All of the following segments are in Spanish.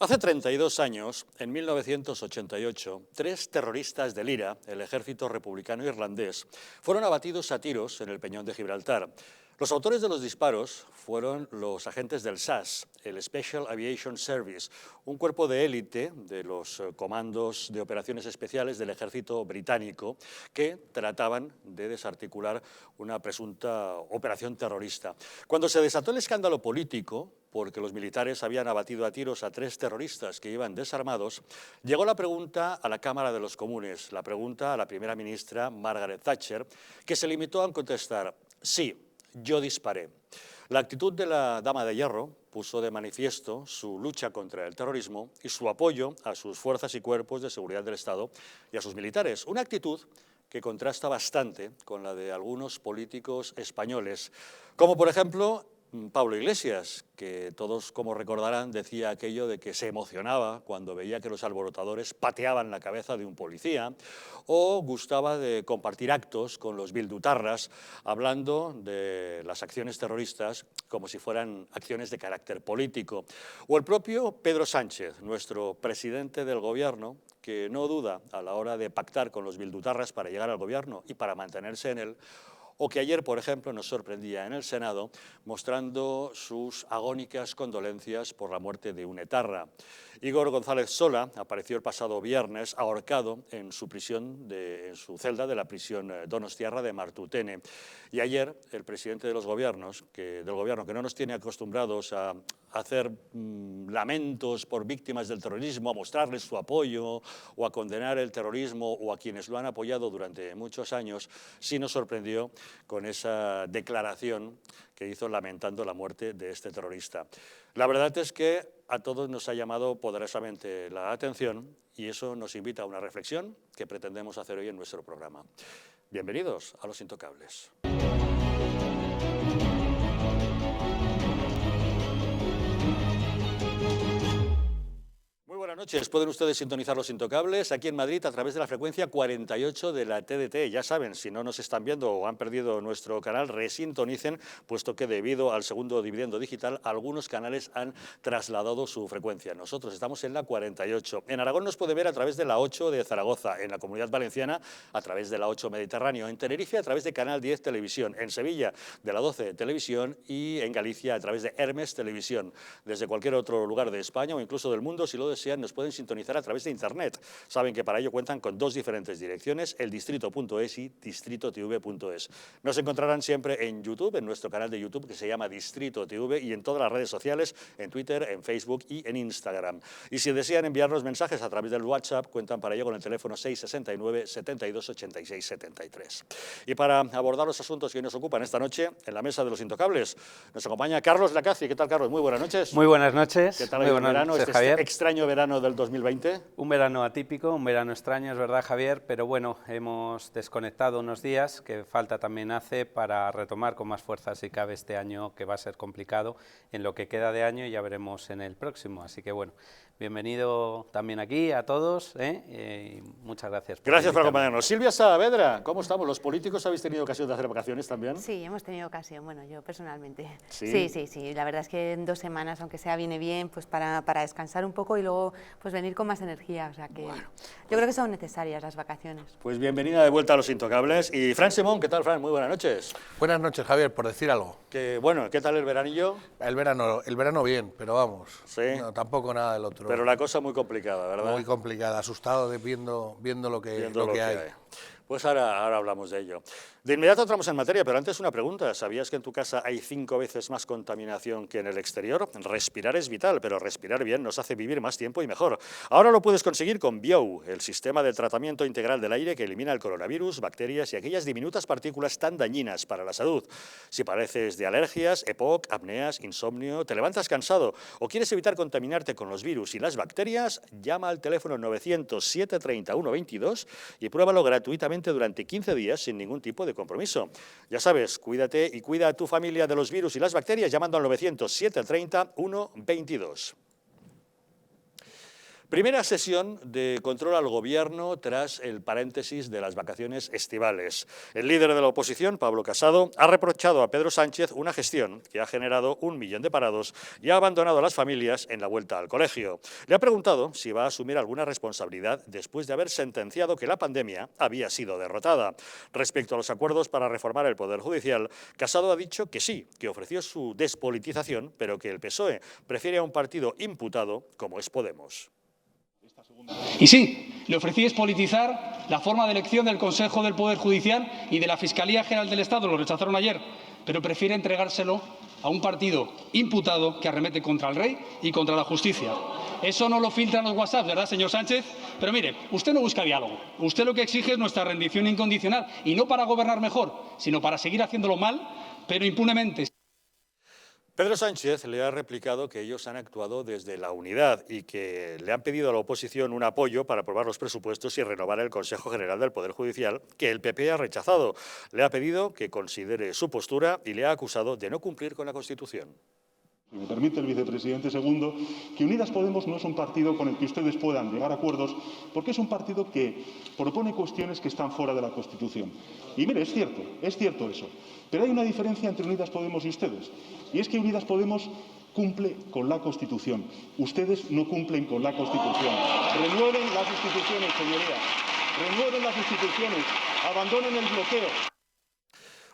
Hace 32 años, en 1988, 3 terroristas del IRA, el Ejército Republicano Irlandés, fueron abatidos a tiros en el Peñón de Gibraltar. Los autores de los disparos fueron los agentes del SAS, el Special Aviation Service, un cuerpo de élite de los comandos de operaciones especiales del ejército británico que trataban de desarticular una presunta operación terrorista. Cuando se desató el escándalo político, porque los militares habían abatido a tiros a 3 terroristas que iban desarmados, llegó la pregunta a la Cámara de los Comunes, la pregunta a la primera ministra Margaret Thatcher, que se limitó a contestar: sí, yo disparé. La actitud de la Dama de Hierro puso de manifiesto su lucha contra el terrorismo y su apoyo a sus fuerzas y cuerpos de seguridad del Estado y a sus militares. Una actitud que contrasta bastante con la de algunos políticos españoles, como por ejemplo Pablo Iglesias, que todos, como recordarán, decía aquello de que se emocionaba cuando veía que los alborotadores pateaban la cabeza de un policía, o gustaba de compartir actos con los bildutarras, hablando de las acciones terroristas como si fueran acciones de carácter político. O el propio Pedro Sánchez, nuestro presidente del Gobierno, que no duda a la hora de pactar con los bildutarras para llegar al Gobierno y para mantenerse en él, o que ayer, por ejemplo, nos sorprendía en el Senado mostrando sus agónicas condolencias por la muerte de un etarra. Igor González Sola apareció el pasado viernes ahorcado en su celda de la prisión donostiarra de Martutene. Y ayer el presidente de los gobiernos, del gobierno, que no nos tiene acostumbrados a hacer lamentos por víctimas del terrorismo, a mostrarles su apoyo o a condenar el terrorismo o a quienes lo han apoyado durante muchos años, sí nos sorprendió con esa declaración que hizo lamentando la muerte de este terrorista. La verdad es que a todos nos ha llamado poderosamente la atención y eso nos invita a una reflexión que pretendemos hacer hoy en nuestro programa. Bienvenidos a Los Intocables. Buenas noches, pueden ustedes sintonizar Los Intocables aquí en Madrid a través de la frecuencia 48 de la TDT. Ya saben, si no nos están viendo o han perdido nuestro canal, resintonicen, puesto que debido al segundo dividendo digital, algunos canales han trasladado su frecuencia. Nosotros estamos en la 48. En Aragón nos puede ver a través de la 8 de Zaragoza, en la Comunidad Valenciana a través de la 8 Mediterráneo, en Tenerife a través de Canal 10 Televisión, en Sevilla de la 12 Televisión y en Galicia a través de Hermes Televisión. Desde cualquier otro lugar de España o incluso del mundo, si lo desean, nos pueden sintonizar a través de Internet. Saben que para ello cuentan con 2 diferentes direcciones, eldistrito.es y distritotv.es. Nos encontrarán siempre en YouTube, en nuestro canal de YouTube que se llama Distrito TV, y en todas las redes sociales, en Twitter, en Facebook y en Instagram. Y si desean enviarnos mensajes a través del WhatsApp, cuentan para ello con el teléfono 669 72 86 73. Y para abordar los asuntos que hoy nos ocupan esta noche, en la mesa de Los Intocables, nos acompaña Carlos Lacaci. ¿Qué tal, Carlos? Muy buenas noches. Muy buenas noches. ¿Qué tal el verano, este extraño verano del 2020? Un verano atípico, un verano extraño, es verdad, Javier, pero bueno, hemos desconectado unos días, que falta también hace para retomar con más fuerza si cabe este año, que va a ser complicado en lo que queda de año y ya veremos en el próximo. Así que bueno, bienvenido también aquí a todos, y muchas gracias. Gracias por acompañarnos. Silvia Saavedra, ¿cómo estamos? ¿Los políticos habéis tenido ocasión de hacer vacaciones también? Sí, hemos tenido ocasión, bueno, yo personalmente. ¿Sí? Sí, la verdad es que en 2 semanas, aunque sea, viene bien pues para descansar un poco y luego pues venir con más energía, o sea que bueno, yo creo que son necesarias las vacaciones. Pues bienvenida de vuelta a Los Intocables. Y Fran Simón, ¿qué tal, Fran? Muy buenas noches. Buenas noches, Javier, por decir algo. Bueno, ¿qué tal el veranillo? El verano bien, pero vamos, sí. No, tampoco nada del otro. Pero la cosa muy complicada, ¿verdad? Muy complicada, asustado viendo lo que hay. Pues ahora hablamos de ello. De inmediato entramos en materia, pero antes una pregunta. ¿Sabías que en tu casa hay 5 veces más contaminación que en el exterior? Respirar es vital, pero respirar bien nos hace vivir más tiempo y mejor. Ahora lo puedes conseguir con Biou, el sistema de tratamiento integral del aire que elimina el coronavirus, bacterias y aquellas diminutas partículas tan dañinas para la salud. Si padeces de alergias, EPOC, apneas, insomnio, te levantas cansado o quieres evitar contaminarte con los virus y las bacterias, llama al teléfono 900 730 122 y pruébalo gratuitamente durante 15 días sin ningún tipo de compromiso. Ya sabes, cuídate y cuida a tu familia de los virus y las bacterias llamando al 900 730 122. Primera sesión de control al Gobierno tras el paréntesis de las vacaciones estivales. El líder de la oposición, Pablo Casado, ha reprochado a Pedro Sánchez una gestión que ha generado 1 millón de parados y ha abandonado a las familias en la vuelta al colegio. Le ha preguntado si va a asumir alguna responsabilidad después de haber sentenciado que la pandemia había sido derrotada. Respecto a los acuerdos para reformar el Poder Judicial, Casado ha dicho que sí, que ofreció su despolitización, pero que el PSOE prefiere a un partido imputado como es Podemos. Y sí, le ofrecí despolitizar la forma de elección del Consejo del Poder Judicial y de la Fiscalía General del Estado. Lo rechazaron ayer, pero prefiere entregárselo a un partido imputado que arremete contra el rey y contra la justicia. Eso no lo filtran los WhatsApp, ¿verdad, señor Sánchez? Pero mire, usted no busca diálogo. Usted lo que exige es nuestra rendición incondicional, y no para gobernar mejor, sino para seguir haciéndolo mal, pero impunemente. Pedro Sánchez le ha replicado que ellos han actuado desde la unidad y que le han pedido a la oposición un apoyo para aprobar los presupuestos y renovar el Consejo General del Poder Judicial, que el PP ha rechazado. Le ha pedido que considere su postura y le ha acusado de no cumplir con la Constitución. Si me permite el vicepresidente segundo, que Unidas Podemos no es un partido con el que ustedes puedan llegar a acuerdos, porque es un partido que propone cuestiones que están fuera de la Constitución. Y mire, es cierto eso. Pero hay una diferencia entre Unidas Podemos y ustedes, y es que Unidas Podemos cumple con la Constitución. Ustedes no cumplen con la Constitución. Renueven las instituciones, señorías. Renueven las instituciones. Abandonen el bloqueo.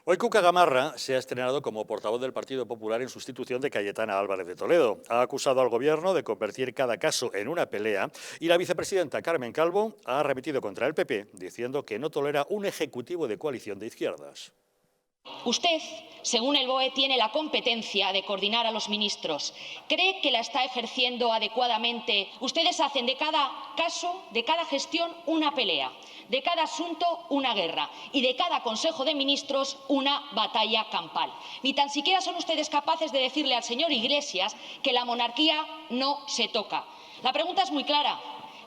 Hoy Cuca Gamarra se ha estrenado como portavoz del Partido Popular en sustitución de Cayetana Álvarez de Toledo. Ha acusado al Gobierno de convertir cada caso en una pelea y la vicepresidenta Carmen Calvo ha arremetido contra el PP diciendo que no tolera un ejecutivo de coalición de izquierdas. Usted, según el BOE, tiene la competencia de coordinar a los ministros. ¿Cree que la está ejerciendo adecuadamente? Ustedes hacen de cada caso, de cada gestión, una pelea, de cada asunto una guerra y de cada Consejo de Ministros una batalla campal. Ni tan siquiera son ustedes capaces de decirle al señor Iglesias que la monarquía no se toca. La pregunta es muy clara.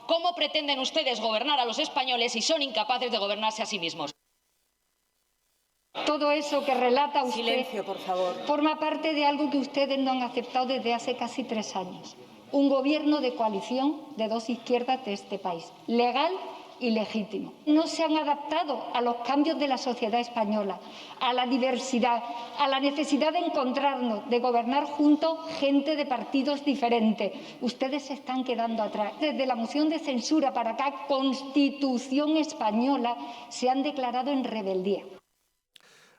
¿Cómo pretenden ustedes gobernar a los españoles si son incapaces de gobernarse a sí mismos? Todo eso que relata usted, Silencio, por favor, forma parte de algo que ustedes no han aceptado desde hace casi 3 años. Un gobierno de coalición de 2 izquierdas de este país, legal y legítimo. No se han adaptado a los cambios de la sociedad española, a la diversidad, a la necesidad de encontrarnos, de gobernar juntos gente de partidos diferentes. Ustedes se están quedando atrás. Desde la moción de censura para acá, Constitución española, se han declarado en rebeldía.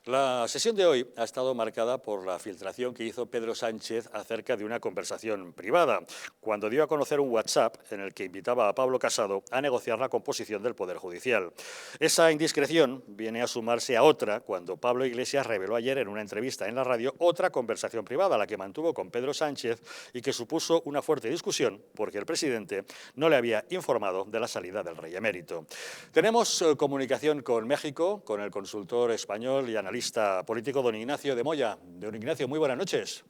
La sesión de hoy ha estado marcada por la filtración que hizo Pedro Sánchez acerca de una conversación privada, cuando dio a conocer un WhatsApp en el que invitaba a Pablo Casado a negociar la composición del Poder Judicial. Esa indiscreción viene a sumarse a otra cuando Pablo Iglesias reveló ayer en una entrevista en la radio otra conversación privada, la que mantuvo con Pedro Sánchez y que supuso una fuerte discusión porque el presidente no le había informado de la salida del rey emérito. Tenemos comunicación con México, con el consultor español y analista político don Ignacio de Moya. Don Ignacio, muy buenas noches.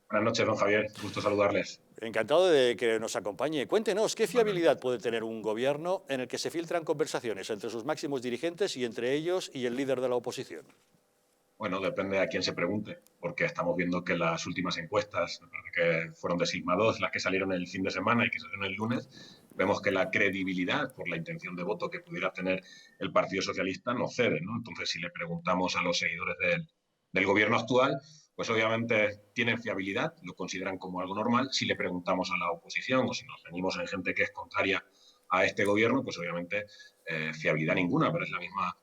Buenas noches, don Javier. Gusto saludarles. Encantado de que nos acompañe. Cuéntenos, ¿qué fiabilidad puede tener un gobierno en el que se filtran conversaciones entre sus máximos dirigentes y entre ellos y el líder de la oposición? Bueno, depende a quién se pregunte, porque estamos viendo que las últimas encuestas, me parece que fueron de Sigma 2, las que salieron el fin de semana y que salieron el lunes, vemos que la credibilidad por la intención de voto que pudiera tener el Partido Socialista no cede, ¿no? Entonces, si le preguntamos a los seguidores del gobierno actual, pues obviamente tienen fiabilidad, lo consideran como algo normal. Si le preguntamos a la oposición o si nos venimos en gente que es contraria a este gobierno, pues obviamente fiabilidad ninguna, pero es la misma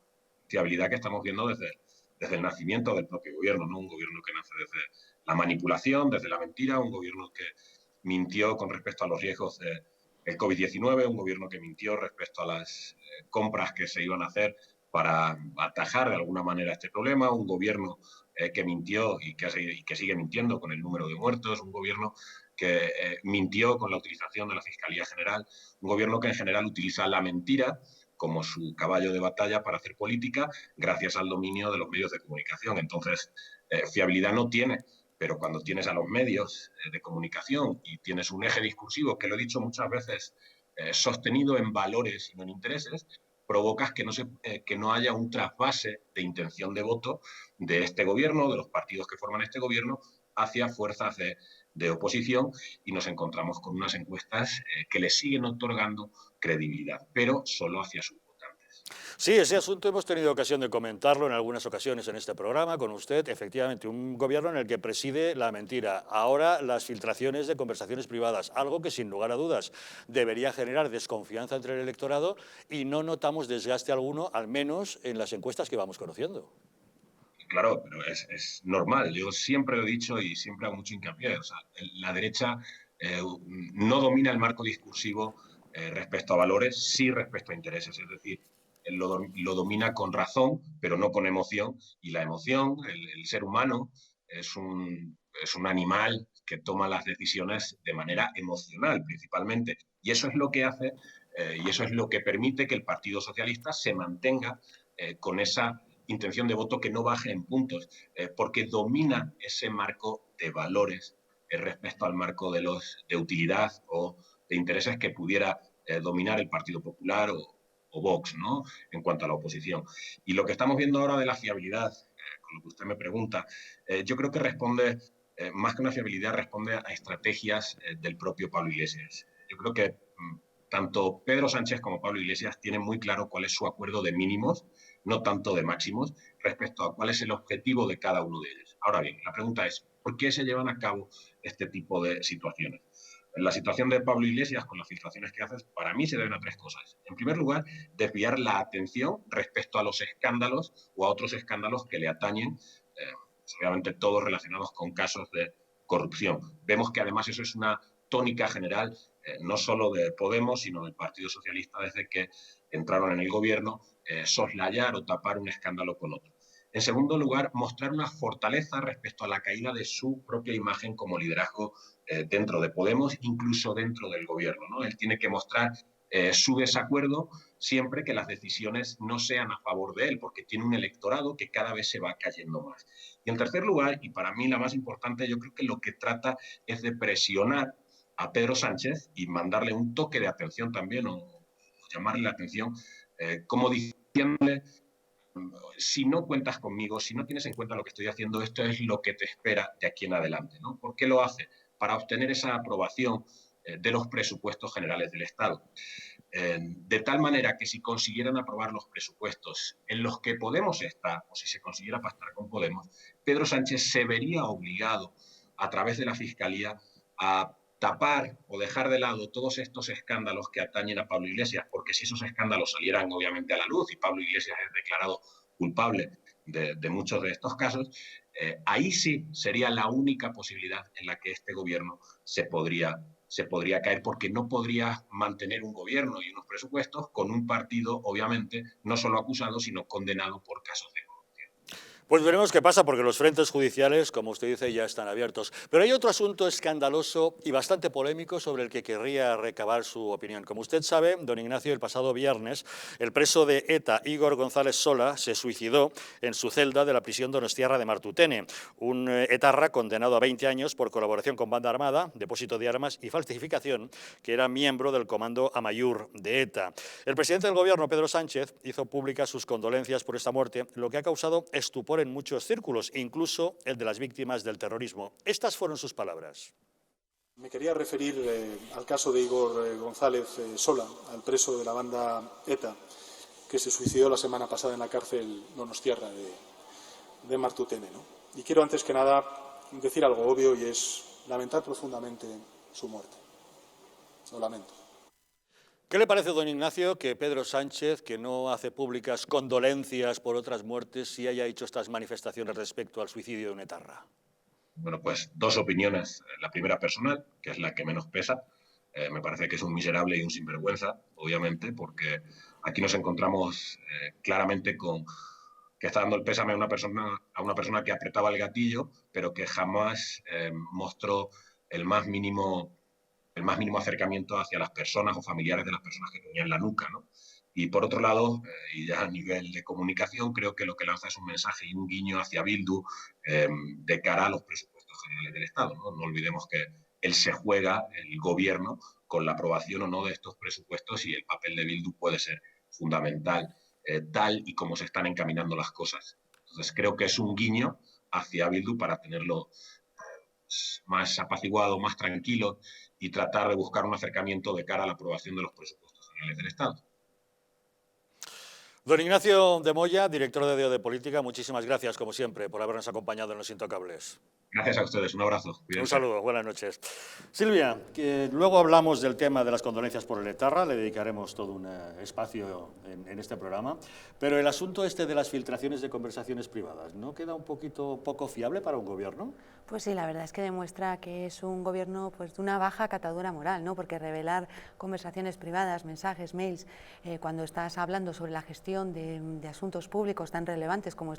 fiabilidad que estamos viendo desde el nacimiento del propio gobierno, ¿no? Un gobierno que nace desde la manipulación, desde la mentira, un gobierno que mintió con respecto a los riesgos del COVID-19, un gobierno que mintió respecto a las compras que se iban a hacer para atajar de alguna manera este problema, un gobierno que mintió y que sigue mintiendo con el número de muertos, un gobierno que mintió con la utilización de la Fiscalía General, un gobierno que en general utiliza la mentira como su caballo de batalla para hacer política gracias al dominio de los medios de comunicación. Entonces, fiabilidad no tiene, pero cuando tienes a los medios de comunicación y tienes un eje discursivo, que lo he dicho muchas veces, sostenido en valores y no en intereses, provocas que no haya un trasvase de intención de voto de este gobierno, de los partidos que forman este gobierno, hacia fuerzas de oposición y nos encontramos con unas encuestas que le siguen otorgando credibilidad, pero solo hacia sus votantes. Sí, ese asunto hemos tenido ocasión de comentarlo en algunas ocasiones en este programa con usted. Efectivamente, un gobierno en el que preside la mentira. Ahora las filtraciones de conversaciones privadas, algo que sin lugar a dudas debería generar desconfianza entre el electorado y no notamos desgaste alguno, al menos en las encuestas que vamos conociendo. Claro, pero es normal. Yo siempre lo he dicho y siempre hago mucho hincapié. O sea, la derecha no domina el marco discursivo respecto a valores, sí respecto a intereses. Es decir, lo domina con razón, pero no con emoción. Y la emoción, el ser humano, es un animal que toma las decisiones de manera emocional, principalmente. Y eso es lo que hace, y eso es lo que permite que el Partido Socialista se mantenga con esa intención de voto que no baje en puntos, porque domina ese marco de valores respecto al marco de utilidad o de intereses que pudiera dominar el Partido Popular o Vox, ¿no?, en cuanto a la oposición. Y lo que estamos viendo ahora de la fiabilidad, con lo que usted me pregunta, yo creo que responde, más que una fiabilidad, responde a estrategias del propio Pablo Iglesias. Yo creo que tanto Pedro Sánchez como Pablo Iglesias tienen muy claro cuál es su acuerdo de mínimos, no tanto de máximos, respecto a cuál es el objetivo de cada uno de ellos. Ahora bien, la pregunta es, ¿por qué se llevan a cabo este tipo de situaciones? La situación de Pablo Iglesias, con las filtraciones que hace, para mí se deben a tres cosas. En primer lugar, desviar la atención respecto a los escándalos o a otros escándalos que le atañen, obviamente todos relacionados con casos de corrupción. Vemos que además eso es una tónica general, no solo de Podemos, sino del Partido Socialista desde que entraron en el gobierno, soslayar o tapar un escándalo con otro. En segundo lugar, mostrar una fortaleza respecto a la caída de su propia imagen como liderazgo dentro de Podemos, incluso dentro del gobierno, ¿no? Él tiene que mostrar su desacuerdo siempre que las decisiones no sean a favor de él, porque tiene un electorado que cada vez se va cayendo más. Y en tercer lugar, y para mí la más importante, yo creo que lo que trata es de presionar a Pedro Sánchez y mandarle un toque de atención también, o llamarle la atención, como diciéndole, si no cuentas conmigo, si no tienes en cuenta lo que estoy haciendo, esto es lo que te espera de aquí en adelante, ¿no? ¿Por qué lo hace? Para obtener esa aprobación de los presupuestos generales del Estado. De tal manera que si consiguieran aprobar los presupuestos en los que Podemos está, o si se consiguiera pactar con Podemos, Pedro Sánchez se vería obligado, a través de la Fiscalía, a tapar o dejar de lado todos estos escándalos que atañen a Pablo Iglesias, porque si esos escándalos salieran obviamente a la luz y Pablo Iglesias es declarado culpable de muchos de estos casos, ahí sí sería la única posibilidad en la que este gobierno se podría caer, porque no podría mantener un gobierno y unos presupuestos con un partido, obviamente, no solo acusado, sino condenado por casos de corrupción. Pues veremos qué pasa, porque los frentes judiciales, como usted dice, ya están abiertos. Pero hay otro asunto escandaloso y bastante polémico sobre el que querría recabar su opinión. Como usted sabe, don Ignacio, el pasado viernes, el preso de ETA, Igor González Sola, se suicidó en su celda de la prisión donostiarra de Martutene, un etarra condenado a 20 años por colaboración con banda armada, depósito de armas y falsificación, que era miembro del comando Amaiur de ETA. El presidente del gobierno, Pedro Sánchez, hizo públicas sus condolencias por esta muerte, lo que ha causado estupor en muchos círculos, incluso el de las víctimas del terrorismo. Estas fueron sus palabras. Me quería referir al caso de Igor González Sola, al preso de la banda ETA, que se suicidó la semana pasada en la cárcel donostiarra de Martutene, ¿no? Y quiero antes que nada decir algo obvio, y es lamentar profundamente su muerte. Lo lamento. ¿Qué le parece, don Ignacio, que Pedro Sánchez, que no hace públicas condolencias por otras muertes, sí haya hecho estas manifestaciones respecto al suicidio de un etarra? Bueno, pues dos opiniones. La primera personal, que es la que menos pesa. Me parece que es un miserable y un sinvergüenza, obviamente, porque aquí nos encontramos claramente con que está dando el pésame a una persona que apretaba el gatillo, pero que jamás mostró el más mínimo acercamiento hacia las personas o familiares de las personas que tenían la nuca, ¿no? Y por otro lado, y ya a nivel de comunicación, creo que lo que lanza es un mensaje y un guiño hacia Bildu de cara a los presupuestos generales del Estado, ¿no? No olvidemos que él se juega, el gobierno, con la aprobación o no de estos presupuestos, y el papel de Bildu puede ser fundamental, tal y como se están encaminando las cosas. Entonces creo que es un guiño hacia Bildu para tenerlo más apaciguado, más tranquilo y tratar de buscar un acercamiento de cara a la aprobación de los presupuestos generales del Estado. Don Ignacio de Moya, director de DO de Política, muchísimas gracias, como siempre, por habernos acompañado en Los Intocables. Gracias a ustedes, un abrazo. Cuídense. Un saludo, buenas noches. Silvia, que luego hablamos del tema de las condolencias por el etarra, le dedicaremos todo un espacio en este programa, pero el asunto este de las filtraciones de conversaciones privadas, ¿no queda un poco fiable para un gobierno? Pues sí, la verdad es que demuestra que es un gobierno pues, de una baja catadura moral, ¿no? Porque revelar conversaciones privadas, mensajes, mails, cuando estás hablando sobre la gestión de asuntos públicos tan relevantes como es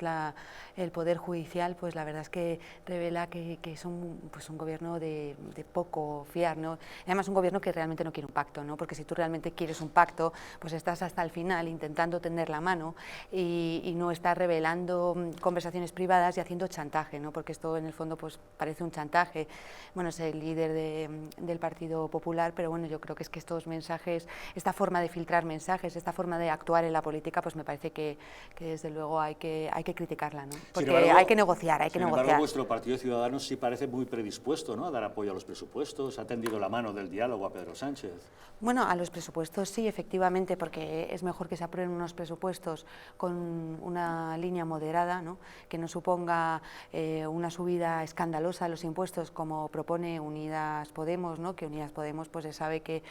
el Poder Judicial, pues la verdad es que revela que es un gobierno de poco fiar, ¿no? Además, un gobierno que realmente no quiere un pacto, ¿no? Porque si tú realmente quieres un pacto, pues estás hasta el final intentando tender la mano y no estás revelando conversaciones privadas y haciendo chantaje, ¿no? Porque esto en el fondo pues parece un chantaje. Bueno, es el líder del Partido Popular, pero bueno, yo creo que es que estos mensajes, esta forma de filtrar mensajes, esta forma de actuar en la política, pues me parece que desde luego hay que criticarla, ¿no? Porque hay que negociar, Sin embargo, vuestro Partido Ciudadanos sí parece muy predispuesto, ¿no?, a dar apoyo a los presupuestos, ha tendido la mano del diálogo a Pedro Sánchez. Bueno, a los presupuestos sí, efectivamente, porque es mejor que se aprueben unos presupuestos con una línea moderada, ¿no?, que no suponga una subida escandalosa de los impuestos como propone Unidas Podemos, ¿no?, que Unidas Podemos pues se sabe que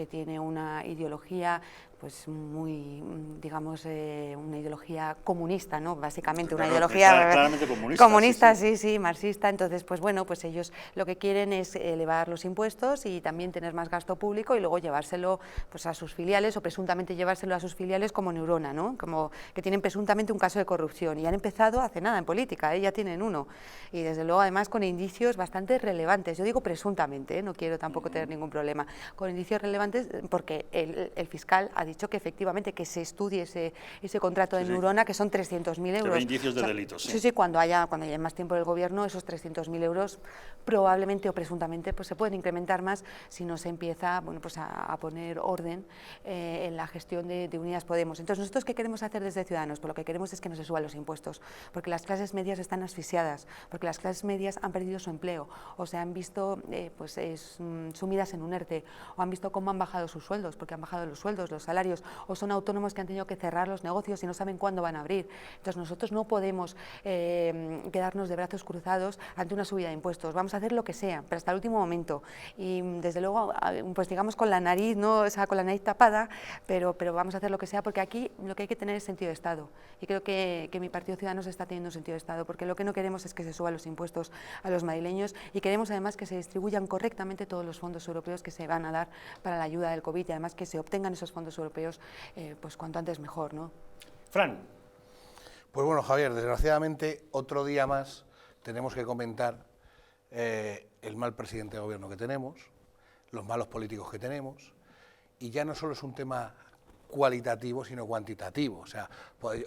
tiene una ideología pues muy, digamos, una ideología comunista, ¿no? Básicamente una ideología claramente comunista, sí, marxista. Entonces, pues bueno, pues ellos lo que quieren es elevar los impuestos y también tener más gasto público y luego llevárselo pues a sus filiales o presuntamente llevárselo a sus filiales como Neurona, ¿no? Como que tienen presuntamente un caso de corrupción y han empezado hace nada en política, ya tienen uno y desde luego además con indicios bastante relevantes. Yo digo presuntamente, no quiero tampoco tener ningún problema, con indicios relevantes porque el fiscal ha dicho que efectivamente que se estudie ese contrato de Neurona, que son 300.000 euros. Indicios de delitos, sí. Sí, cuando haya más tiempo del gobierno, esos 300.000 euros probablemente o presuntamente pues se pueden incrementar más si no se empieza pues a poner orden en la gestión de Unidas Podemos. Entonces, ¿nosotros qué queremos hacer desde Ciudadanos? Pues lo que queremos es que no se suban los impuestos, porque las clases medias están asfixiadas, porque las clases medias han perdido su empleo o se han visto sumidas en un ERTE o han visto cómo han bajado sus sueldos, porque han bajado los sueldos, los salarios, o son autónomos que han tenido que cerrar los negocios y no saben cuándo van a abrir. Entonces nosotros no podemos quedarnos de brazos cruzados ante una subida de impuestos. Vamos a hacer lo que sea, pero hasta el último momento. Y desde luego, pues digamos con la nariz, ¿no? O sea, con la nariz tapada, pero vamos a hacer lo que sea, porque aquí lo que hay que tener es sentido de Estado. Y creo que mi Partido Ciudadanos está teniendo un sentido de Estado, porque lo que no queremos es que se suban los impuestos a los madrileños y queremos además que se distribuyan correctamente todos los fondos europeos que se van a dar para la ayuda del COVID y además que se obtengan esos fondos europeos pues cuanto antes mejor, ¿no? Fran. Pues bueno, Javier, desgraciadamente otro día más tenemos que comentar el mal presidente de gobierno que tenemos, los malos políticos que tenemos, y ya no solo es un tema cualitativo, sino cuantitativo. O sea,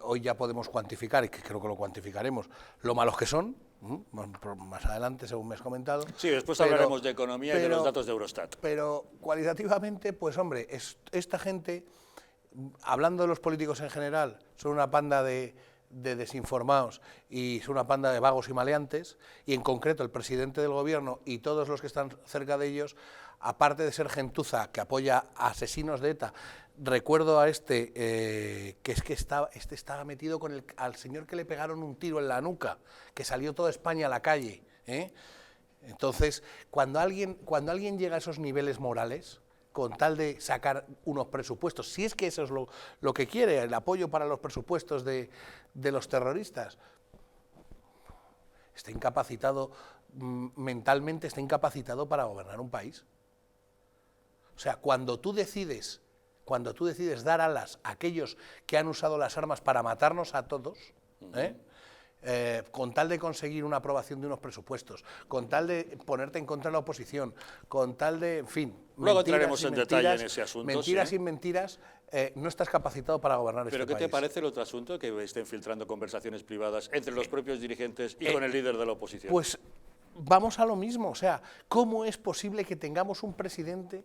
hoy ya podemos cuantificar, y que creo que lo cuantificaremos, lo malos que son, más adelante, según me has comentado. Sí, después hablaremos de economía y de los datos de Eurostat. Pero cualitativamente, pues hombre, esta gente, hablando de los políticos en general, son una panda de desinformados y son una panda de vagos y maleantes, y en concreto el presidente del gobierno y todos los que están cerca de ellos, aparte de ser gentuza que apoya a asesinos de ETA. Recuerdo a que estaba metido con al señor que le pegaron un tiro en la nuca, que salió toda España a la calle, ¿eh? Entonces, cuando alguien llega a esos niveles morales, con tal de sacar unos presupuestos, si es que eso es lo que quiere, el apoyo para los presupuestos de los terroristas, está incapacitado mentalmente, está incapacitado para gobernar un país. O sea, cuando tú decides dar alas a aquellos que han usado las armas para matarnos a todos, con tal de conseguir una aprobación de unos presupuestos, con tal de ponerte en contra de la oposición, con tal de, en fin... Luego entraremos en detalle en ese asunto. Mentiras y mentiras, no estás capacitado para gobernar este país. ¿Pero qué te parece el otro asunto, que estén filtrando conversaciones privadas entre los propios dirigentes y con el líder de la oposición? Pues vamos a lo mismo, o sea, ¿cómo es posible que tengamos un presidente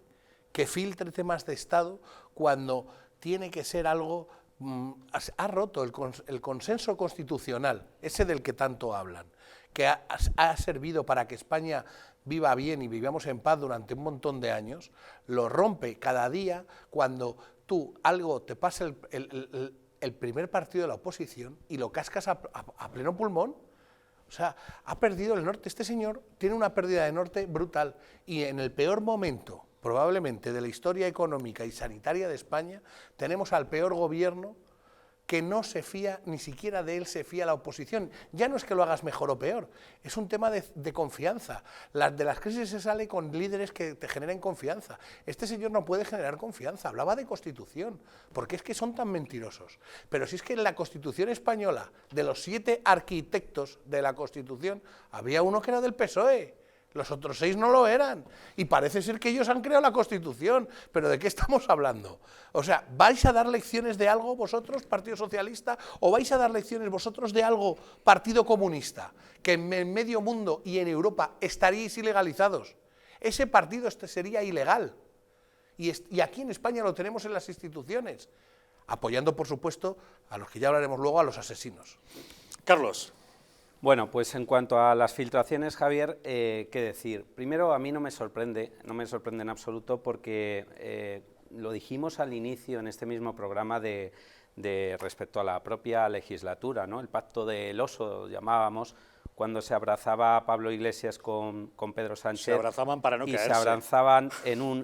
que filtre temas de Estado cuando tiene que ser algo... ha roto el consenso constitucional, ese del que tanto hablan, que ha servido para que España viva bien y vivamos en paz durante un montón de años, lo rompe cada día cuando tú algo te pasa el primer partido de la oposición y lo cascas a pleno pulmón. O sea, ha perdido el norte. Este señor tiene una pérdida de norte brutal y en el peor momento, probablemente, de la historia económica y sanitaria de España, tenemos al peor gobierno que no se fía, ni siquiera de él se fía la oposición. Ya no es que lo hagas mejor o peor, es un tema de confianza. De las crisis se sale con líderes que te generen confianza. Este señor no puede generar confianza, hablaba de Constitución, porque es que son tan mentirosos. Pero si es que en la Constitución española, de los 7 arquitectos de la Constitución, había uno que era del PSOE. Los otros 6 no lo eran, y parece ser que ellos han creado la Constitución, pero ¿de qué estamos hablando? O sea, ¿vais a dar lecciones de algo vosotros, Partido Socialista, o vais a dar lecciones vosotros de algo, Partido Comunista, que en medio mundo y en Europa estaríais ilegalizados? Ese partido sería ilegal, y aquí en España lo tenemos en las instituciones, apoyando, por supuesto, a los que ya hablaremos luego, a los asesinos. Carlos. Bueno, pues en cuanto a las filtraciones, Javier, ¿qué decir? Primero, a mí no me sorprende en absoluto porque lo dijimos al inicio en este mismo programa de respecto a la propia legislatura, ¿no? El pacto del oso, llamábamos, cuando se abrazaba Pablo Iglesias con Pedro Sánchez. Se abrazaban para no caerse. Y se abrazaban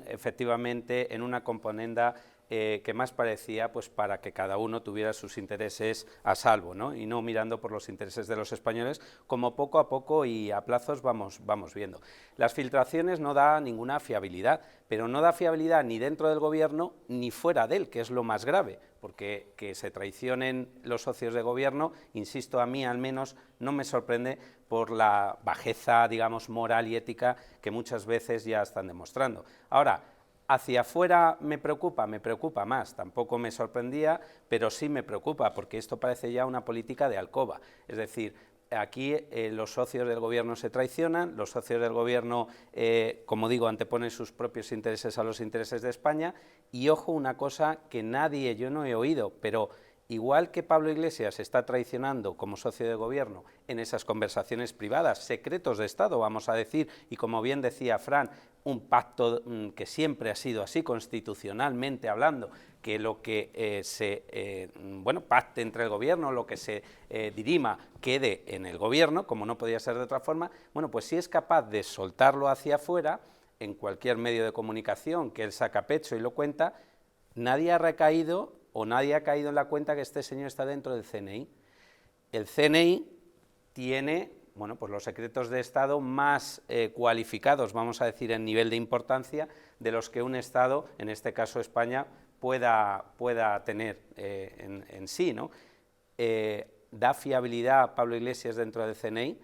efectivamente en una componenda que más parecía pues para que cada uno tuviera sus intereses a salvo, ¿no? Y no mirando por los intereses de los españoles, como poco a poco y a plazos vamos viendo. Las filtraciones no da ninguna fiabilidad, pero no da fiabilidad ni dentro del gobierno ni fuera de él, que es lo más grave, porque que se traicionen los socios de gobierno, insisto, a mí al menos no me sorprende por la bajeza, digamos, moral y ética que muchas veces ya están demostrando. Ahora, hacia afuera me preocupa más, tampoco me sorprendía, pero sí me preocupa, porque esto parece ya una política de alcoba, es decir, aquí los socios del gobierno se traicionan, los socios del gobierno, como digo, anteponen sus propios intereses a los intereses de España, y ojo, una cosa que yo no he oído, pero igual que Pablo Iglesias está traicionando como socio de gobierno en esas conversaciones privadas, secretos de Estado, vamos a decir, y como bien decía Fran, un pacto que siempre ha sido así, constitucionalmente hablando, que lo que pacte entre el gobierno, lo que se dirima, quede en el gobierno, como no podía ser de otra forma, bueno, pues si es capaz de soltarlo hacia afuera, en cualquier medio de comunicación que él saca pecho y lo cuenta, nadie ha recaído o nadie ha caído en la cuenta que este señor está dentro del CNI. El CNI tiene, bueno, pues los secretos de Estado más cualificados, vamos a decir, en nivel de importancia, de los que un Estado, en este caso España, pueda tener en sí, ¿no? ¿Da fiabilidad a Pablo Iglesias dentro del CNI?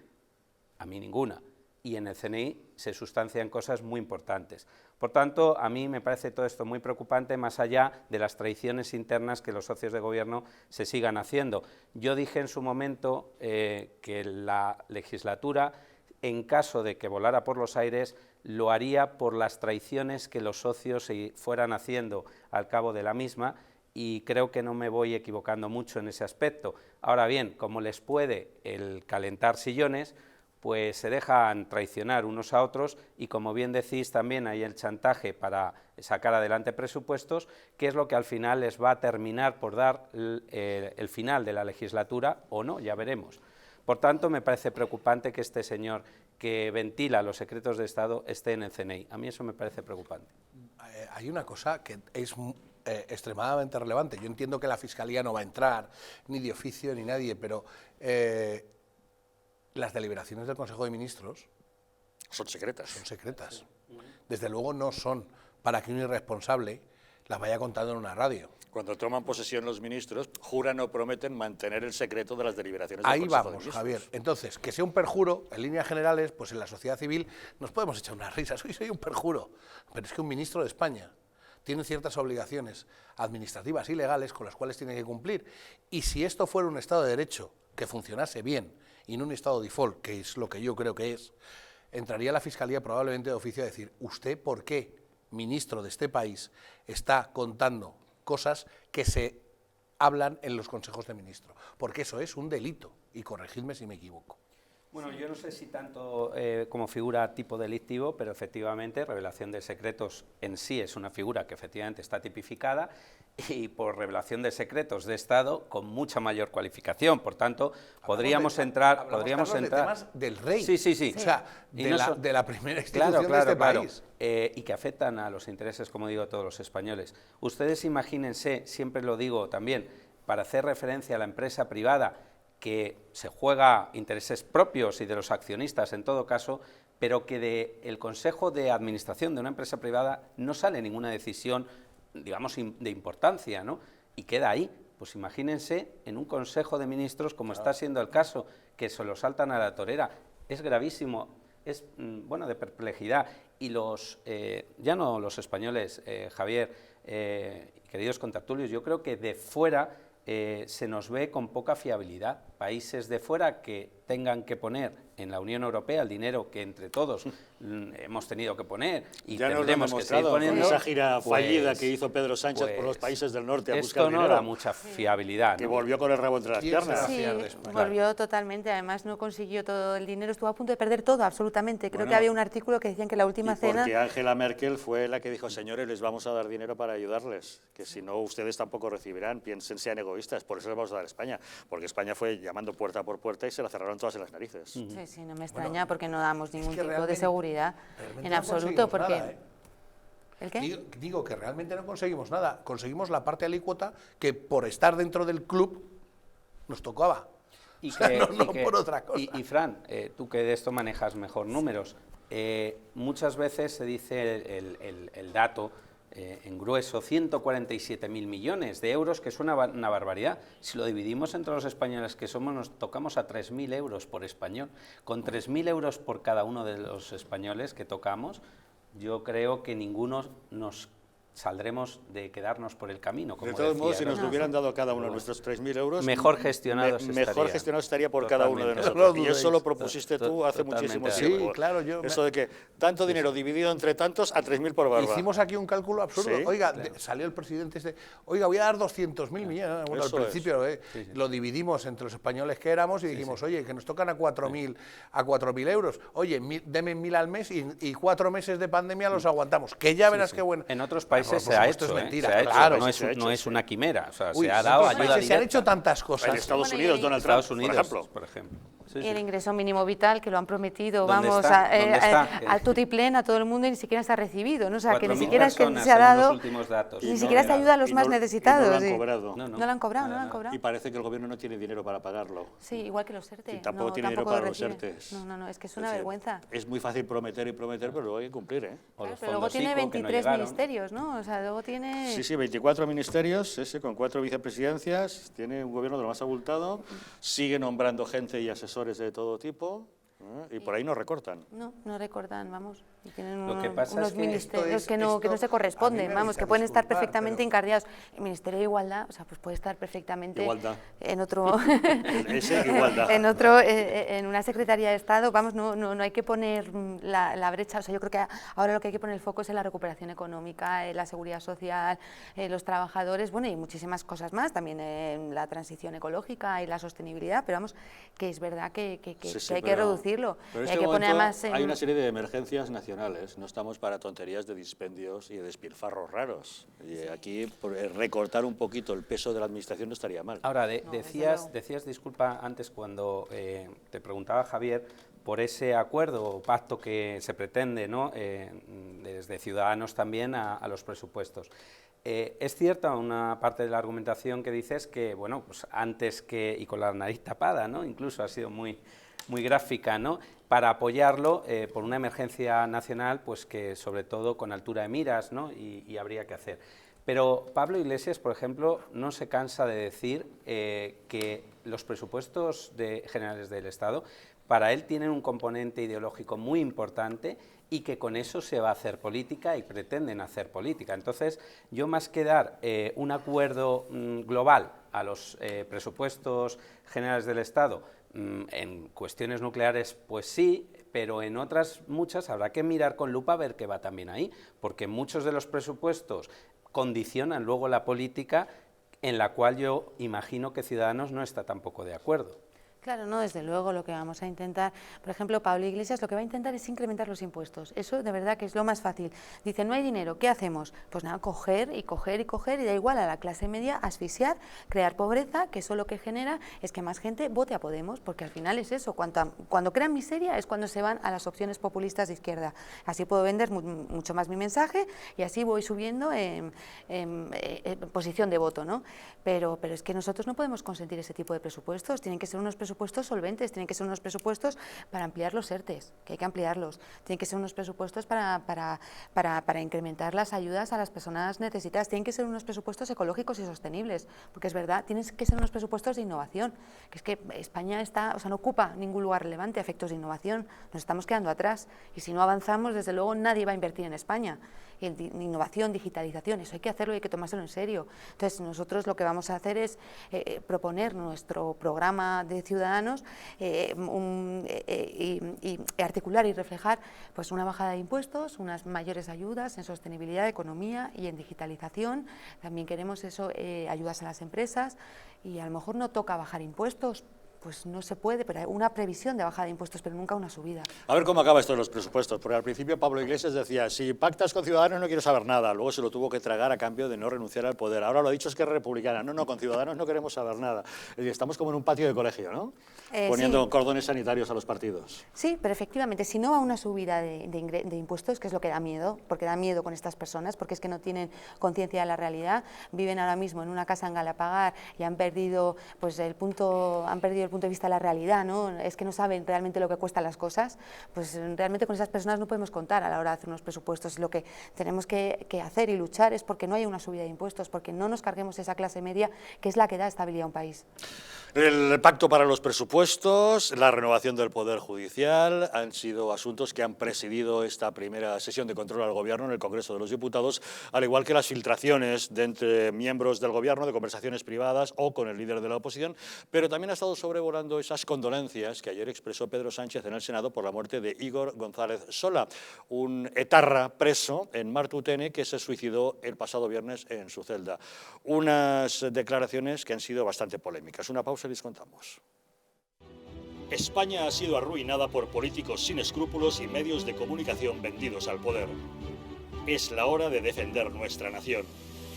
A mí ninguna. Y en el CNI se sustancian cosas muy importantes. Por tanto, a mí me parece todo esto muy preocupante, más allá de las traiciones internas que los socios de gobierno se sigan haciendo. Yo dije en su momento que la legislatura, en caso de que volara por los aires, lo haría por las traiciones que los socios se fueran haciendo al cabo de la misma, y creo que no me voy equivocando mucho en ese aspecto. Ahora bien, como les puede el calentar sillones, pues se dejan traicionar unos a otros, y como bien decís también hay el chantaje para sacar adelante presupuestos, que es lo que al final les va a terminar por dar el final de la legislatura o no, ya veremos. Por tanto, me parece preocupante que este señor que ventila los secretos de Estado esté en el CNI. A mí eso me parece preocupante. Hay una cosa que es extremadamente relevante. Yo entiendo que la Fiscalía no va a entrar, ni de oficio, ni nadie, pero las deliberaciones del Consejo de Ministros son secretas. Son secretas. Desde luego no son para que un irresponsable las vaya contando en una radio. Cuando toman posesión los ministros, juran o prometen mantener el secreto de las deliberaciones del Consejo de Ministros. Ahí vamos, Javier. Entonces, que sea un perjuro, en líneas generales, pues en la sociedad civil nos podemos echar unas risas. Hoy soy un perjuro, pero es que un ministro de España tiene ciertas obligaciones administrativas y legales con las cuales tiene que cumplir. Y si esto fuera un Estado de Derecho que funcionase bien, y no un Estado default, que es lo que yo creo que es, entraría la Fiscalía probablemente de oficio a decir: ¿usted por qué, ministro de este país, está contando cosas que se hablan en los consejos de ministros? Porque eso es un delito, y corregidme si me equivoco. Bueno, yo no sé si tanto como figura tipo delictivo, pero efectivamente revelación de secretos en sí es una figura que efectivamente está tipificada y por revelación de secretos de Estado con mucha mayor cualificación. Por tanto, podríamos entrar... de temas del rey. Sí, sí, sí. O sea, de la primera institución de este país. Y que afectan a los intereses, como digo, de todos los españoles. Ustedes imagínense, siempre lo digo también, para hacer referencia a la empresa privada, que se juega intereses propios y de los accionistas en todo caso, pero que del Consejo de Administración de una empresa privada no sale ninguna decisión, digamos, de importancia, ¿no? Y queda ahí. Pues imagínense en un Consejo de Ministros, como está siendo el caso, que se lo saltan a la torera. Es gravísimo, es, bueno, de perplejidad. Y ya no los españoles, Javier, queridos contertulios, yo creo que de fuera se nos ve con poca fiabilidad. Países de fuera que tengan que poner en la Unión Europea el dinero que entre todos hemos tenido que poner y ya tendremos que seguir poniendo, con esa gira fallida que hizo Pedro Sánchez por los países del norte a buscar dinero. Esto no da mucha fiabilidad. Que volvió con el rabo entre las piernas. Sí, volvió totalmente, además no consiguió todo el dinero, estuvo a punto de perder todo, absolutamente. Creo que había un artículo que decían que la última cena... Porque Angela Merkel fue la que dijo, señores, les vamos a dar dinero para ayudarles, que si no ustedes tampoco recibirán, piensen, sean egoístas, por eso les vamos a dar a España, porque España fue llamando puerta por puerta y se la cerraron todas en las narices. Sí, sí, no me extraña porque no damos ningún tipo de seguridad en absoluto, porque... Nada, ¿eh? ¿El qué? Digo que realmente no conseguimos nada, conseguimos la parte alícuota que por estar dentro del club nos tocaba. Y o sea, no por otra cosa. Y Fran, tú que de esto manejas mejor números, muchas veces se dice el dato en grueso, 147.000 millones de euros, que suena una barbaridad. Si lo dividimos entre los españoles que somos, nos tocamos a 3.000 euros por español. Con 3.000 euros por cada uno de los españoles que tocamos, yo creo que ninguno nos saldremos de quedarnos por el camino. Como de todos modos, si ¿no? nos hubieran dado a cada uno nuestros 3.000 euros, mejor gestionados estaría por cada uno de nosotros. Y eso lo propusiste tú hace muchísimo tiempo. Sí, claro. Eso de que tanto dinero dividido entre tantos a 3.000 por barba. Hicimos aquí un cálculo absurdo. ¿Sí? Oiga, salió el presidente oiga, voy a dar 200.000 millones. Bueno, al principio lo dividimos entre los españoles que éramos y dijimos, oye, que nos tocan a 4.000 euros. Oye, denme 1.000 al mes y 4 meses de pandemia los aguantamos. Que ya verás qué bueno. En otros países se ha hecho, mentira, se ha hecho, claro, no es una quimera, o sea, se ha dado ayuda directa. Se han hecho tantas cosas. En Estados Unidos, Donald Trump, por ejemplo. Y el ingreso mínimo vital, que lo han prometido, vamos, al tutiplén a todo el mundo y ni siquiera se ha recibido, ¿no? O sea, que ni siquiera es que se ha dado, ni siquiera se ayuda a los más necesitados. No lo han cobrado. No lo han cobrado, no lo han cobrado. Y parece que el gobierno no tiene dinero para pagarlo. Sí, igual que los ERTE. Y tampoco tiene dinero para los ERTEs. No, es que es una vergüenza. Es muy fácil prometer y prometer, pero luego hay que cumplir, ¿eh? Claro, pero luego tiene 23 ministerios, ¿no? O sea, luego tiene... Sí, 24 ministerios, con 4 vicepresidencias, tiene un gobierno de lo más abultado, sigue nombrando gente y asesores de todo tipo, y por ahí no recortan. No recortan, vamos. Y tienen unos ministerios que no se corresponden, vamos, que pueden estar perfectamente encarriados. El Ministerio de Igualdad, o sea, pues puede estar perfectamente en otro, en una Secretaría de Estado, vamos, no hay que poner la brecha, o sea, yo creo que ahora lo que hay que poner el foco es en la recuperación económica, en la seguridad social, los trabajadores, bueno, y muchísimas cosas más, también en la transición ecológica y la sostenibilidad, pero vamos, que es verdad que hay que reducirlo. Pero en hay que poner más hay una serie de emergencias nacionales. No estamos para tonterías de dispendios y de despilfarros raros. Y aquí recortar un poquito el peso de la administración no estaría mal. Ahora, decías, disculpa, antes cuando te preguntaba Javier por ese acuerdo o pacto que se pretende, ¿no? Desde Ciudadanos también a los presupuestos. Es cierta una parte de la argumentación que dices que, bueno, pues antes que, y con la nariz tapada, ¿no? Incluso ha sido muy gráfica, ¿no? Para apoyarlo por una emergencia nacional, pues que sobre todo con altura de miras, ¿no? Y habría que hacer. Pero Pablo Iglesias, por ejemplo, no se cansa de decir que los presupuestos generales del Estado para él tienen un componente ideológico muy importante y que con eso se va a hacer política y pretenden hacer política. Entonces, yo más que dar un acuerdo global a los presupuestos generales del Estado, en cuestiones nucleares, pues sí, pero en otras muchas habrá que mirar con lupa a ver qué va también ahí, porque muchos de los presupuestos condicionan luego la política en la cual yo imagino que Ciudadanos no está tampoco de acuerdo. Claro, no, desde luego lo que vamos a intentar, por ejemplo, Pablo Iglesias lo que va a intentar es incrementar los impuestos. Eso de verdad que es lo más fácil. Dicen, no hay dinero, ¿qué hacemos? Pues nada, coger y da igual a la clase media asfixiar, crear pobreza, que eso lo que genera es que más gente vote a Podemos, porque al final es eso, cuando crean miseria es cuando se van a las opciones populistas de izquierda. Así puedo vender mucho más mi mensaje y así voy subiendo en posición de voto, ¿no? Pero es que nosotros no podemos consentir ese tipo de presupuestos, tienen que ser unos presupuestos solventes, tienen que ser unos presupuestos para ampliar los ERTEs, que hay que ampliarlos, tienen que ser unos presupuestos para incrementar las ayudas a las personas necesitadas, tienen que ser unos presupuestos ecológicos y sostenibles, porque es verdad, tienen que ser unos presupuestos de innovación, que es que España no ocupa ningún lugar relevante a efectos de innovación, nos estamos quedando atrás y si no avanzamos, desde luego nadie va a invertir en España. Innovación, digitalización, eso hay que hacerlo y hay que tomárselo en serio. Entonces nosotros lo que vamos a hacer es proponer nuestro programa de Ciudadanos y articular y reflejar pues una bajada de impuestos, unas mayores ayudas en sostenibilidad, economía y en digitalización. También queremos eso, ayudas a las empresas y a lo mejor no toca bajar impuestos, pues no se puede, pero hay una previsión de bajada de impuestos, pero nunca una subida. A ver cómo acaba esto de los presupuestos, porque al principio Pablo Iglesias decía, si pactas con Ciudadanos no quiero saber nada, luego se lo tuvo que tragar a cambio de no renunciar al poder. Ahora lo ha dicho es que es republicana, no, con Ciudadanos no queremos saber nada. Es decir, estamos como en un patio de colegio, ¿no? Poniendo sí. cordones sanitarios a los partidos. Sí, pero efectivamente, si no va una subida de impuestos, que es lo que da miedo, porque da miedo con estas personas, porque es que no tienen conciencia de la realidad, viven ahora mismo en una casa en Galapagar y han perdido el punto de vista de la realidad, ¿no? Es que no saben realmente lo que cuestan las cosas, pues realmente con esas personas no podemos contar a la hora de hacer unos presupuestos. Lo que tenemos que hacer y luchar es porque no haya una subida de impuestos, porque no nos carguemos esa clase media que es la que da estabilidad a un país. El pacto para los presupuestos, la renovación del Poder Judicial han sido asuntos que han presidido esta primera sesión de control al Gobierno en el Congreso de los Diputados, al igual que las filtraciones de entre miembros del Gobierno de conversaciones privadas o con el líder de la oposición, pero también ha estado sobrevolando esas condolencias que ayer expresó Pedro Sánchez en el Senado por la muerte de Ígor González Sola, un etarra preso en Martutene que se suicidó el pasado viernes en su celda. Unas declaraciones que han sido bastante polémicas. Una pausa y les contamos. España ha sido arruinada por políticos sin escrúpulos y medios de comunicación vendidos al poder. Es la hora de defender nuestra nación,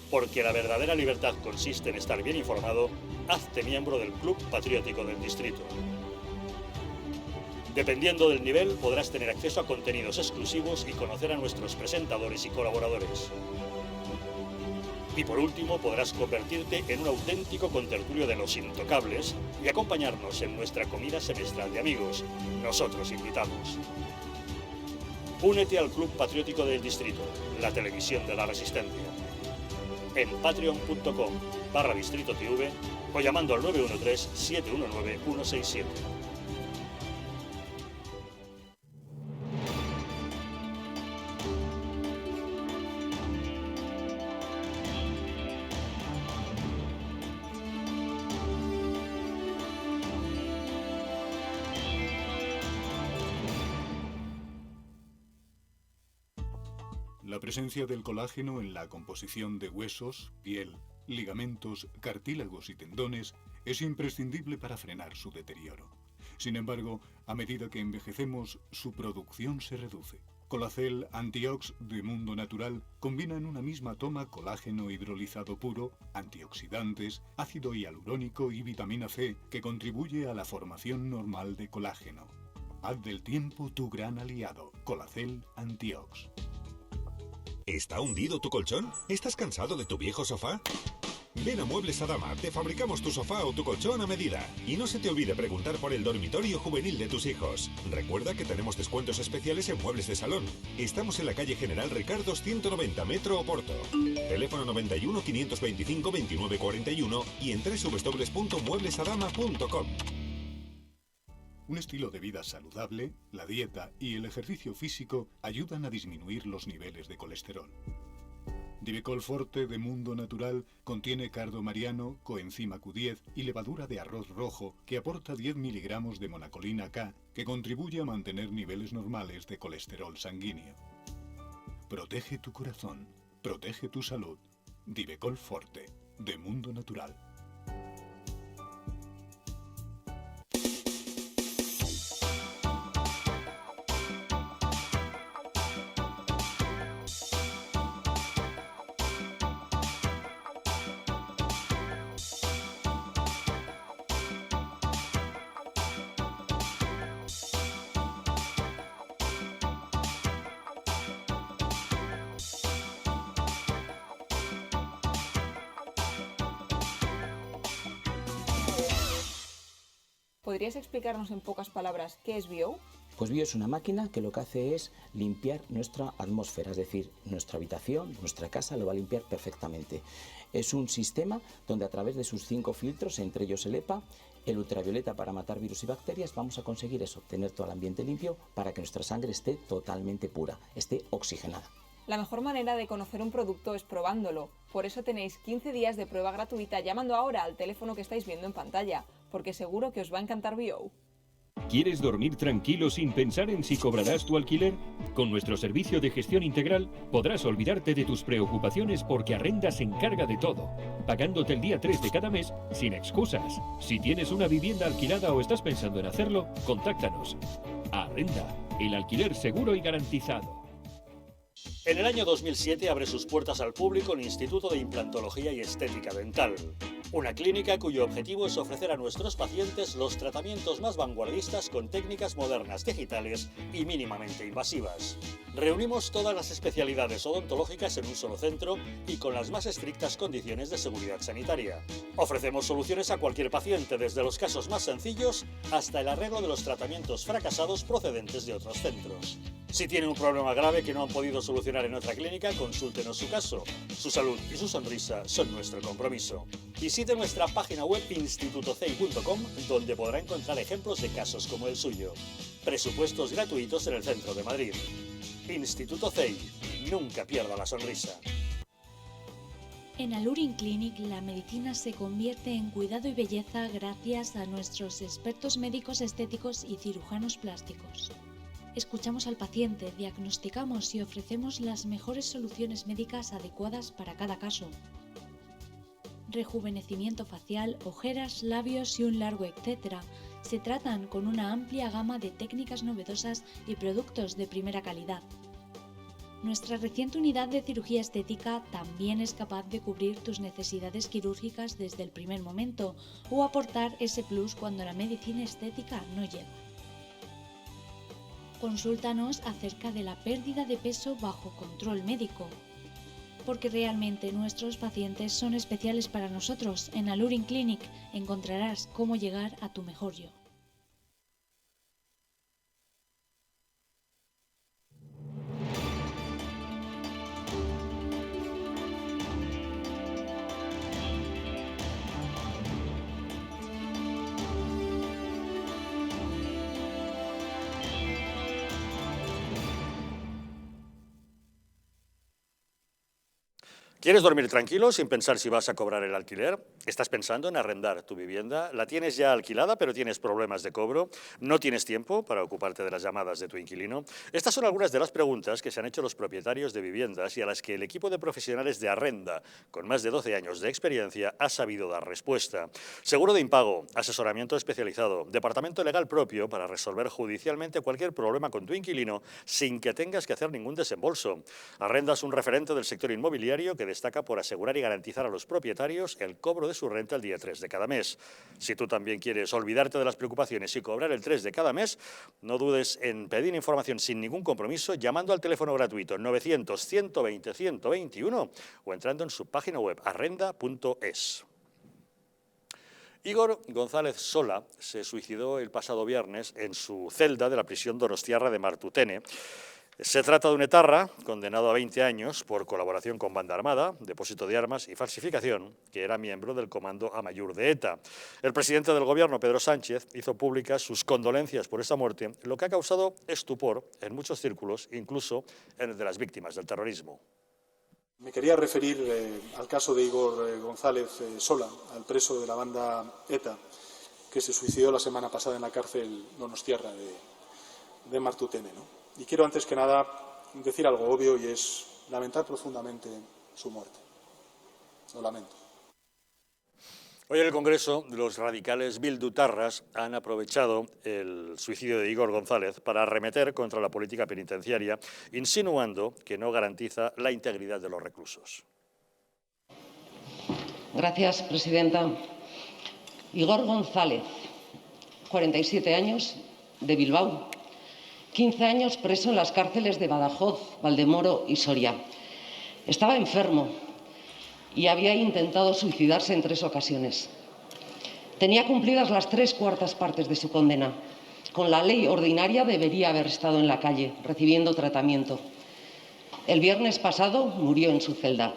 porque la verdadera libertad consiste en estar bien informado. Hazte miembro del Club Patriótico del Distrito. Dependiendo del nivel, podrás tener acceso a contenidos exclusivos y conocer a nuestros presentadores y colaboradores. Y por último, podrás convertirte en un auténtico contertulio de los intocables y acompañarnos en nuestra comida semestral de amigos. Nosotros invitamos. Únete al Club Patriótico del Distrito, la televisión de la resistencia. En patreon.com/Distrito TV o llamando al 913-719-167. La presencia del colágeno en la composición de huesos, piel, ligamentos, cartílagos y tendones es imprescindible para frenar su deterioro. Sin embargo, a medida que envejecemos, su producción se reduce. Colacel Antiox de Mundo Natural combina en una misma toma colágeno hidrolizado puro, antioxidantes, ácido hialurónico y vitamina C que contribuye a la formación normal de colágeno. Haz del tiempo tu gran aliado. Colacel Antiox. ¿Está hundido tu colchón? ¿Estás cansado de tu viejo sofá? Ven a Muebles Adama, te fabricamos tu sofá o tu colchón a medida. Y no se te olvide preguntar por el dormitorio juvenil de tus hijos. Recuerda que tenemos descuentos especiales en muebles de salón. Estamos en la calle General Ricardos 190, Metro Oporto. Teléfono 91 525 2941 y en www.mueblesadama.com. Un estilo de vida saludable, la dieta y el ejercicio físico ayudan a disminuir los niveles de colesterol. Divecol Forte de Mundo Natural contiene cardo mariano, coenzima Q10 y levadura de arroz rojo que aporta 10 miligramos de monacolina K que contribuye a mantener niveles normales de colesterol sanguíneo. Protege tu corazón, protege tu salud. Divecol Forte de Mundo Natural. ¿Podrías explicarnos en pocas palabras qué es BIO? Pues BIO es una máquina que lo que hace es limpiar nuestra atmósfera, es decir, nuestra habitación, nuestra casa lo va a limpiar perfectamente. Es un sistema donde a través de sus 5 filtros, entre ellos el EPA, el ultravioleta para matar virus y bacterias, vamos a conseguir eso, tener todo el ambiente limpio para que nuestra sangre esté totalmente pura, esté oxigenada. La mejor manera de conocer un producto es probándolo. Por eso tenéis 15 días de prueba gratuita llamando ahora al teléfono que estáis viendo en pantalla, porque seguro que os va a encantar BIO. ¿Quieres dormir tranquilo sin pensar en si cobrarás tu alquiler? Con nuestro servicio de gestión integral podrás olvidarte de tus preocupaciones porque Arrenda se encarga de todo, pagándote el día 3 de cada mes sin excusas. Si tienes una vivienda alquilada o estás pensando en hacerlo, contáctanos. Arrenda, el alquiler seguro y garantizado. En el año 2007 abre sus puertas al público el Instituto de Implantología y Estética Dental, una clínica cuyo objetivo es ofrecer a nuestros pacientes los tratamientos más vanguardistas con técnicas modernas, digitales y mínimamente invasivas. Reunimos todas las especialidades odontológicas en un solo centro y con las más estrictas condiciones de seguridad sanitaria. Ofrecemos soluciones a cualquier paciente, desde los casos más sencillos hasta el arreglo de los tratamientos fracasados procedentes de otros centros. Si tiene un problema grave que no han podido solucionar en otra clínica, consúltenos su caso. Su salud y su sonrisa son nuestro compromiso. Visite nuestra página web institutocei.com, donde podrá encontrar ejemplos de casos como el suyo. Presupuestos gratuitos en el centro de Madrid. Instituto CEI. Nunca pierda la sonrisa. En Alurin Clinic la medicina se convierte en cuidado y belleza gracias a nuestros expertos médicos estéticos y cirujanos plásticos. Escuchamos al paciente, diagnosticamos y ofrecemos las mejores soluciones médicas adecuadas para cada caso. Rejuvenecimiento facial, ojeras, labios y un largo etcétera se tratan con una amplia gama de técnicas novedosas y productos de primera calidad. Nuestra reciente unidad de cirugía estética también es capaz de cubrir tus necesidades quirúrgicas desde el primer momento o aportar ese plus cuando la medicina estética no llega. Consúltanos acerca de la pérdida de peso bajo control médico, porque realmente nuestros pacientes son especiales para nosotros. En Alurin Clinic encontrarás cómo llegar a tu mejor yo. ¿Quieres dormir tranquilo sin pensar si vas a cobrar el alquiler? ¿Estás pensando en arrendar tu vivienda? ¿La tienes ya alquilada pero tienes problemas de cobro? ¿No tienes tiempo para ocuparte de las llamadas de tu inquilino? Estas son algunas de las preguntas que se han hecho los propietarios de viviendas y a las que el equipo de profesionales de Arrenda, con más de 12 años de experiencia, ha sabido dar respuesta. Seguro de impago, asesoramiento especializado, departamento legal propio para resolver judicialmente cualquier problema con tu inquilino sin que tengas que hacer ningún desembolso. Arrenda es un referente del sector inmobiliario que destaca por asegurar y garantizar a los propietarios el cobro de su renta el día 3 de cada mes. Si tú también quieres olvidarte de las preocupaciones y cobrar el 3 de cada mes, no dudes en pedir información sin ningún compromiso llamando al teléfono gratuito 900-120-121 o entrando en su página web arrenda.es. Igor González Sola se suicidó el pasado viernes en su celda de la prisión donostiarra de Martutene. Se trata de un etarra condenado a 20 años por colaboración con banda armada, depósito de armas y falsificación, que era miembro del Comando Amaiur de ETA. El presidente del Gobierno, Pedro Sánchez, hizo públicas sus condolencias por esta muerte, lo que ha causado estupor en muchos círculos, incluso en el de las víctimas del terrorismo. Me quería referir al caso de Igor González Sola, al preso de la banda ETA, que se suicidó la semana pasada en la cárcel donostiarra de Martutene, ¿no? Y quiero, antes que nada, decir algo obvio, y es lamentar profundamente su muerte. Lo lamento. Hoy en el Congreso, los radicales bildutarras han aprovechado el suicidio de Igor González para arremeter contra la política penitenciaria, insinuando que no garantiza la integridad de los reclusos. Gracias, presidenta. Igor González, 47 años, de Bilbao. 15 años preso en las cárceles de Badajoz, Valdemoro y Soria. Estaba enfermo y había intentado suicidarse en 3 ocasiones. Tenía cumplidas las 3/4 partes de su condena. Con la ley ordinaria debería haber estado en la calle, recibiendo tratamiento. El viernes pasado murió en su celda.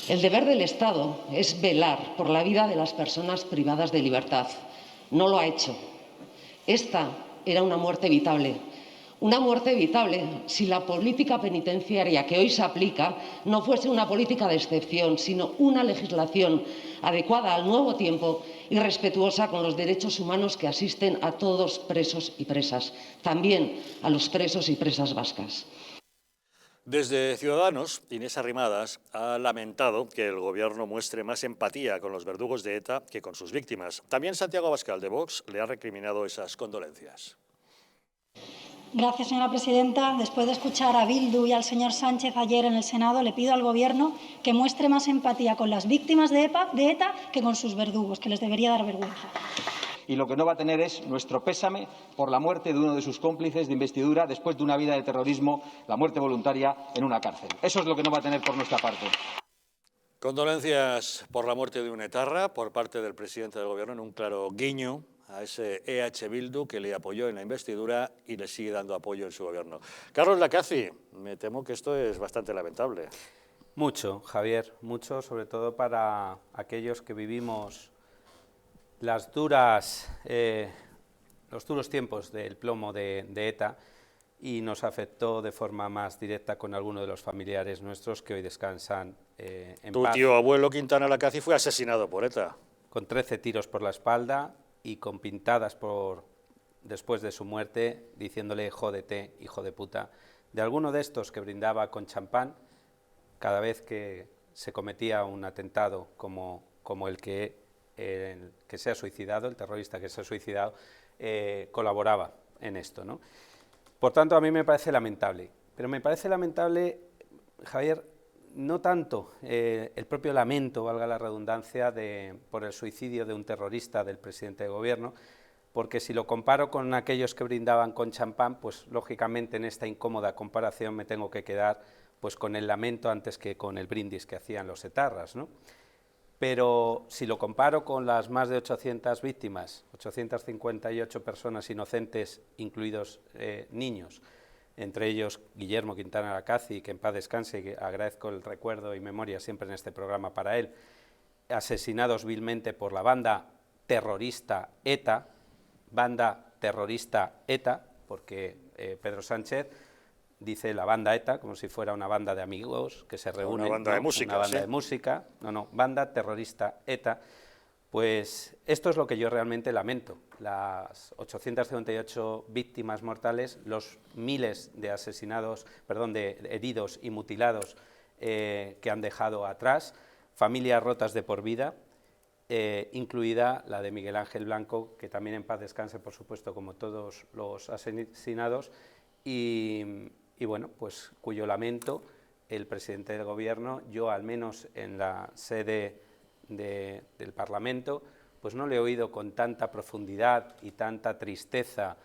El deber del Estado es velar por la vida de las personas privadas de libertad. No lo ha hecho. Esta era una muerte evitable. Una muerte evitable si la política penitenciaria que hoy se aplica no fuese una política de excepción, sino una legislación adecuada al nuevo tiempo y respetuosa con los derechos humanos que asisten a todos presos y presas, también a los presos y presas vascas. Desde Ciudadanos, Inés Arrimadas ha lamentado que el Gobierno muestre más empatía con los verdugos de ETA que con sus víctimas. También Santiago Abascal, de Vox, le ha recriminado esas condolencias. Gracias, señora presidenta. Después de escuchar a Bildu y al señor Sánchez ayer en el Senado, le pido al Gobierno que muestre más empatía con las víctimas de ETA que con sus verdugos, que les debería dar vergüenza. Y lo que no va a tener es nuestro pésame por la muerte de uno de sus cómplices de investidura después de una vida de terrorismo, la muerte voluntaria en una cárcel. Eso es lo que no va a tener por nuestra parte. Condolencias por la muerte de un etarra por parte del presidente del Gobierno en un claro guiño a ese EH Bildu que le apoyó en la investidura y le sigue dando apoyo en su Gobierno. Carlos Lacazi, me temo que esto es bastante lamentable. Mucho, Javier, mucho, sobre todo para aquellos que vivimos los duros tiempos del plomo de ETA y nos afectó de forma más directa con algunos de los familiares nuestros que hoy descansan en paz. Tu tío abuelo Quintana Lacazi fue asesinado por ETA. Con 13 tiros por la espalda y con pintadas después de su muerte diciéndole jódete, hijo de puta, de alguno de estos que brindaba con champán cada vez que se cometía un atentado como el que se ha suicidado, el terrorista que se ha suicidado, colaboraba en esto, ¿no? Por tanto, a mí me parece lamentable, pero me parece lamentable, Javier, no tanto el propio lamento, valga la redundancia, por el suicidio de un terrorista del presidente de Gobierno, porque si lo comparo con aquellos que brindaban con champán, pues lógicamente en esta incómoda comparación me tengo que quedar pues con el lamento antes que con el brindis que hacían los etarras, ¿no? Pero si lo comparo con las más de 800 víctimas, 858 personas inocentes, incluidos niños, entre ellos Guillermo Quintana Lacazi, que en paz descanse, y que agradezco el recuerdo y memoria siempre en este programa para él, asesinados vilmente por la banda terrorista ETA, porque Pedro Sánchez dice la banda ETA como si fuera una banda de amigos que se reúnen. Una banda de música. Una banda ¿sí? de música, no, banda terrorista ETA. Pues esto es lo que yo realmente lamento, las 858 víctimas mortales, los miles de de heridos y mutilados que han dejado atrás, familias rotas de por vida, incluida la de Miguel Ángel Blanco, que también en paz descanse, por supuesto, como todos los asesinados, y bueno, pues cuyo lamento el presidente del Gobierno, yo al menos en la sede del Parlamento, pues no le he oído con tanta profundidad y tanta tristeza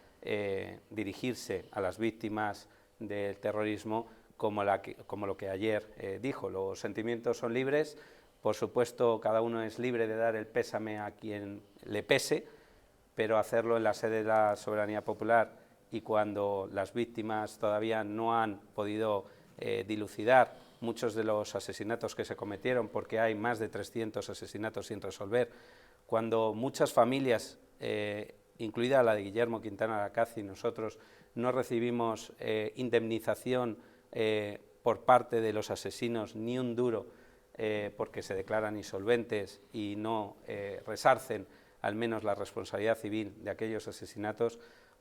dirigirse a las víctimas del terrorismo como lo que ayer dijo. Los sentimientos son libres, por supuesto cada uno es libre de dar el pésame a quien le pese, pero hacerlo en la sede de la soberanía popular y cuando las víctimas todavía no han podido dilucidar muchos de los asesinatos que se cometieron, porque hay más de 300 asesinatos sin resolver, cuando muchas familias, incluida la de Guillermo Quintana Lacazi, nosotros no recibimos indemnización por parte de los asesinos ni un duro, porque se declaran insolventes y no resarcen al menos la responsabilidad civil de aquellos asesinatos,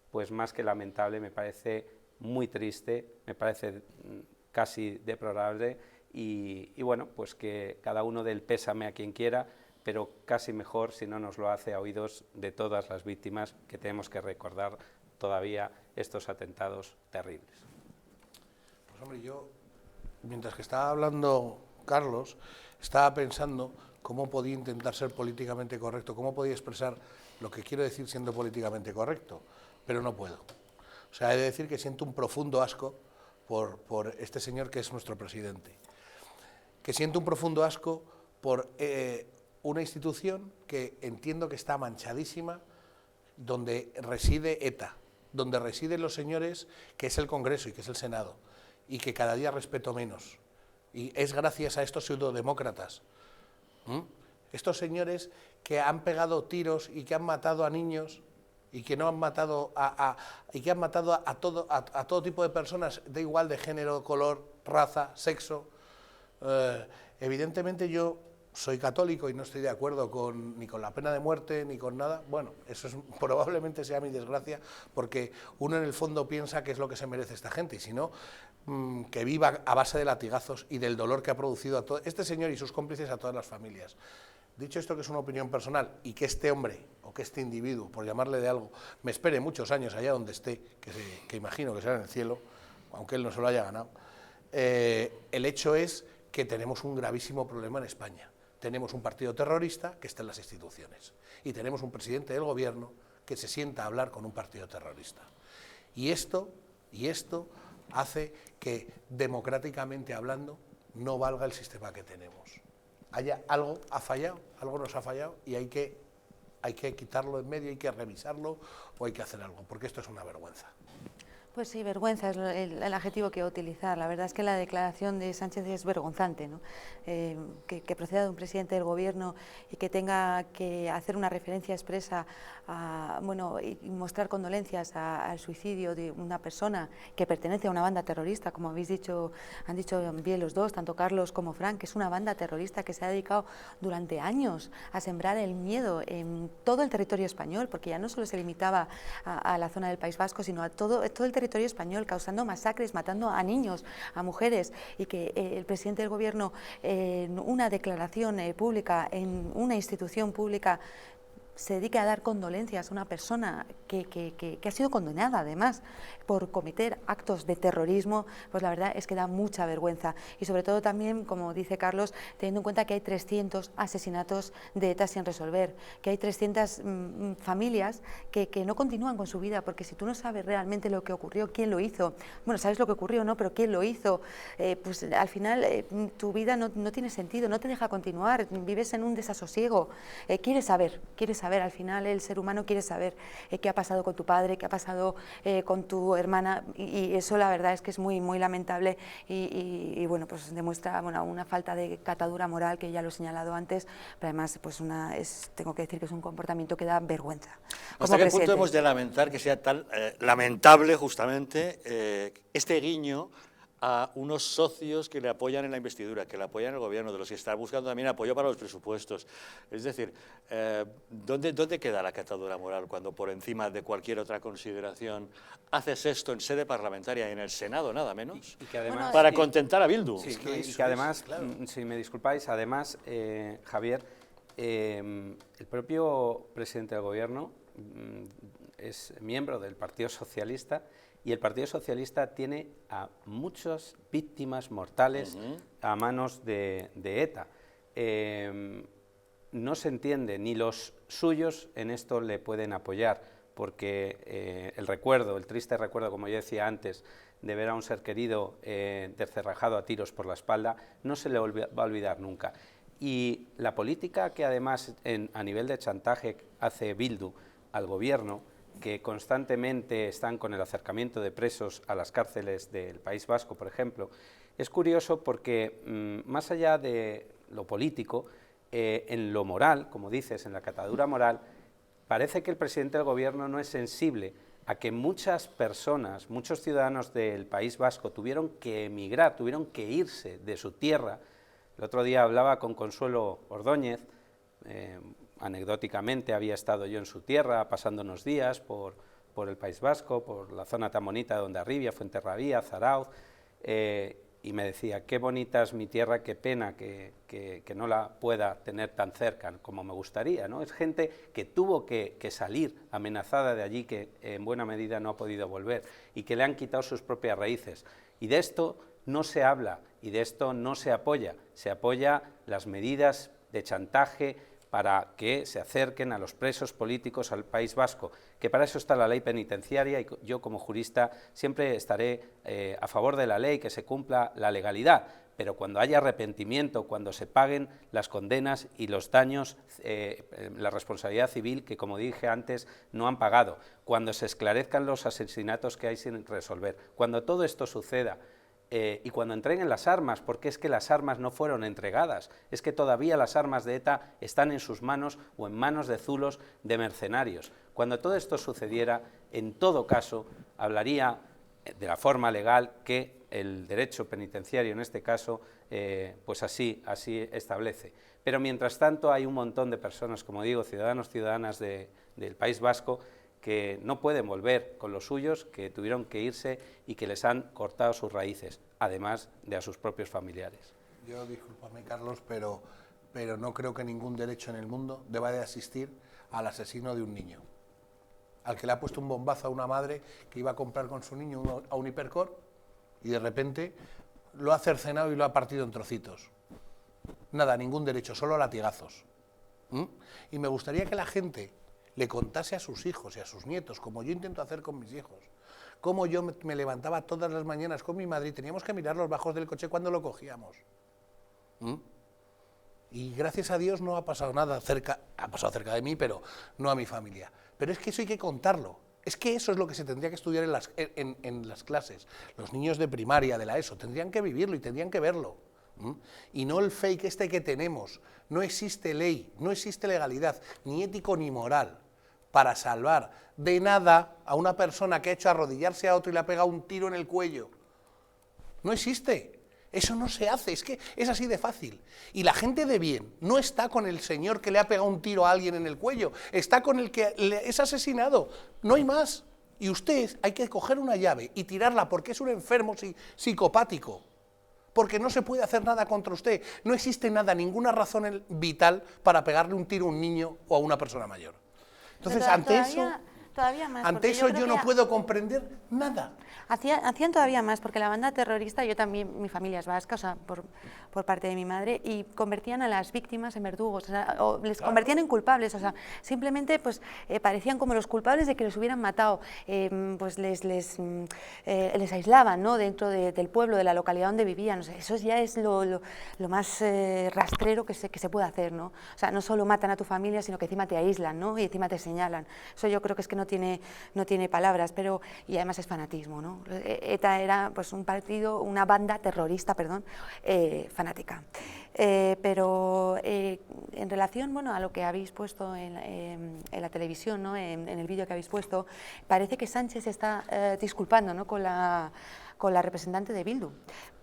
pues más que lamentable, me parece muy triste, me parece casi deplorable y bueno, pues que cada uno dé el pésame a quien quiera, pero casi mejor si no nos lo hace a oídos de todas las víctimas que tenemos que recordar todavía estos atentados terribles. Pues hombre, yo, mientras que estaba hablando Carlos, estaba pensando cómo podía intentar ser políticamente correcto, cómo podía expresar lo que quiero decir siendo políticamente correcto, pero no puedo. O sea, he de decir que siento un profundo asco por este señor que es nuestro presidente, que siento un profundo asco por una institución que entiendo que está manchadísima, donde reside ETA, donde residen los señores que es el Congreso y que es el Senado, y que cada día respeto menos. Y es gracias a estos pseudodemócratas, estos señores que han pegado tiros y que han matado a niños y que no han matado a todo tipo de personas, da igual de género, color, raza, sexo. Evidentemente yo soy católico y no estoy de acuerdo ni con la pena de muerte ni con nada. Bueno, eso probablemente sea mi desgracia, porque uno en el fondo piensa que es lo que se merece esta gente, y si no, que viva a base de latigazos y del dolor que ha producido a todo este señor y sus cómplices, a todas las familias. Dicho esto, que es una opinión personal, y que este hombre, o que este individuo, por llamarle de algo, me espere muchos años allá donde esté, que imagino que será en el cielo, aunque él no se lo haya ganado, el hecho es que tenemos un gravísimo problema en España. Tenemos un partido terrorista que está en las instituciones, y tenemos un presidente del gobierno que se sienta a hablar con un partido terrorista. Y esto hace que, democráticamente hablando, no valga el sistema que tenemos. Algo ha fallado, algo nos ha fallado, y hay que quitarlo en medio, hay que revisarlo, o hay que hacer algo, porque esto es una vergüenza. Pues sí, vergüenza es el adjetivo que voy a utilizar. La verdad es que la declaración de Sánchez es vergonzante, ¿no? Que proceda de un presidente del Gobierno y que tenga que hacer una referencia expresa y mostrar condolencias al suicidio de una persona que pertenece a una banda terrorista, como han dicho bien los dos, tanto Carlos como Fran, que es una banda terrorista que se ha dedicado durante años a sembrar el miedo en todo el territorio español, porque ya no solo se limitaba a la zona del País Vasco, sino a todo el territorio español, causando masacres, matando a niños, a mujeres, y que el presidente del Gobierno, en una declaración pública, en una institución pública, se dedica a dar condolencias a una persona que ha sido condenada, además, por cometer actos de terrorismo, pues la verdad es que da mucha vergüenza. Y sobre todo también, como dice Carlos, teniendo en cuenta que hay 300 asesinatos de ETA sin resolver, que hay 300 familias que no continúan con su vida, porque si tú no sabes realmente lo que ocurrió, quién lo hizo, bueno, sabes lo que ocurrió, ¿no?, pero quién lo hizo, pues al final tu vida no tiene sentido, no te deja continuar, vives en un desasosiego, quieres saber, al final el ser humano quiere saber qué ha pasado con tu padre, qué ha pasado con tu hermana, y eso la verdad es que es muy, muy lamentable, y bueno, pues demuestra una falta de catadura moral, que ya lo he señalado antes, pero además pues tengo que decir que es un comportamiento que da vergüenza. ¿Hasta qué punto hemos de lamentar que sea tan lamentable justamente este guiño a unos socios que le apoyan en la investidura, que le apoyan en el Gobierno, de los que está buscando también apoyo para los presupuestos? Es decir, ¿dónde queda la catadura moral cuando, por encima de cualquier otra consideración, haces esto en sede parlamentaria y en el Senado, nada menos, y que además, para contentar a Bildu? Sí, y que además, si me disculpáis, además, Javier, el propio presidente del Gobierno es miembro del Partido Socialista, y el Partido Socialista tiene a muchas víctimas mortales a manos de ETA. No se entiende, ni los suyos en esto le pueden apoyar, porque el triste recuerdo, como yo decía antes, de ver a un ser querido descerrajado a tiros por la espalda, no se le va a olvidar nunca. Y la política que además a nivel de chantaje hace Bildu al Gobierno, que constantemente están con el acercamiento de presos a las cárceles del País Vasco, por ejemplo, es curioso porque, más allá de lo político, en lo moral, como dices, en la catadura moral, parece que el presidente del Gobierno no es sensible a que muchas personas, muchos ciudadanos del País Vasco tuvieron que emigrar, tuvieron que irse de su tierra. El otro día hablaba con Consuelo Ordóñez, anecdóticamente había estado yo en su tierra pasando unos días por el País Vasco, por la zona tan bonita de Hondarribia, Fuenterrabía, Zarauz, y me decía, qué bonita es mi tierra, qué pena que no la pueda tener tan cerca como me gustaría, ¿no? Es gente que tuvo que salir amenazada de allí, que en buena medida no ha podido volver, y que le han quitado sus propias raíces. Y de esto no se habla, y de esto no se apoya las medidas de chantaje para que se acerquen a los presos políticos al País Vasco, que para eso está la ley penitenciaria, y yo como jurista siempre estaré a favor de la ley, que se cumpla la legalidad, pero cuando haya arrepentimiento, cuando se paguen las condenas y los daños, la responsabilidad civil que, como dije antes, no han pagado, cuando se esclarezcan los asesinatos que hay sin resolver, cuando todo esto suceda, y cuando entreguen las armas, porque es que las armas no fueron entregadas, es que todavía las armas de ETA están en sus manos o en manos de zulos de mercenarios. Cuando todo esto sucediera, en todo caso, hablaría de la forma legal que el derecho penitenciario, en este caso, pues así establece. Pero mientras tanto hay un montón de personas, como digo, ciudadanos, ciudadanas del País Vasco, que no pueden volver con los suyos, que tuvieron que irse y que les han cortado sus raíces, además de a sus propios familiares. Yo, discúlpame, Carlos, pero no creo que ningún derecho en el mundo deba de asistir al asesino de un niño, al que le ha puesto un bombazo a una madre que iba a comprar con su niño a un hipercor y de repente lo ha cercenado y lo ha partido en trocitos. Nada, ningún derecho, solo latigazos. Y me gustaría que la gente le contase a sus hijos y a sus nietos, como yo intento hacer con mis hijos, cómo yo me levantaba todas las mañanas con mi madre y teníamos que mirar los bajos del coche cuando lo cogíamos. Y gracias a Dios no ha pasado nada cerca, ha pasado cerca de mí, pero no a mi familia. Pero es que eso hay que contarlo. Es que eso es lo que se tendría que estudiar en las clases. Los niños de primaria, de la ESO, tendrían que vivirlo y tendrían que verlo. Y no el fake este que tenemos. No existe ley, no existe legalidad, ni ético ni moral, para salvar de nada a una persona que ha hecho arrodillarse a otro y le ha pegado un tiro en el cuello. No existe, eso no se hace, es que es así de fácil. Y la gente de bien no está con el señor que le ha pegado un tiro a alguien en el cuello, está con el que es asesinado, no hay más. Y usted hay que coger una llave y tirarla porque es un enfermo psicopático, porque no se puede hacer nada contra usted, no existe nada, ninguna razón vital para pegarle un tiro a un niño o a una persona mayor. Entonces, ante eso yo no puedo comprender nada. Hacían todavía más, porque la banda terrorista, yo también, mi familia es vasca, o sea, por parte de mi madre, y convertían a las víctimas en verdugos, o sea, o les convertían en culpables, o sea, simplemente pues parecían como los culpables de que los hubieran matado, pues les aislaban, ¿no?, dentro del pueblo, de la localidad donde vivían, o sea, eso ya es lo más rastrero que se puede hacer, ¿no? O sea, no solo matan a tu familia, sino que encima te aíslan, ¿no?, y encima te señalan. Eso yo creo que es que no tiene palabras, pero, y además es fanatismo, ¿no? ETA era pues un partido, una banda terrorista, perdón, fanática. Pero en relación, bueno, a lo que habéis puesto en la televisión, ¿no?, en el vídeo que habéis puesto, parece que Sánchez está disculpando, ¿no?, con la representante de Bildu,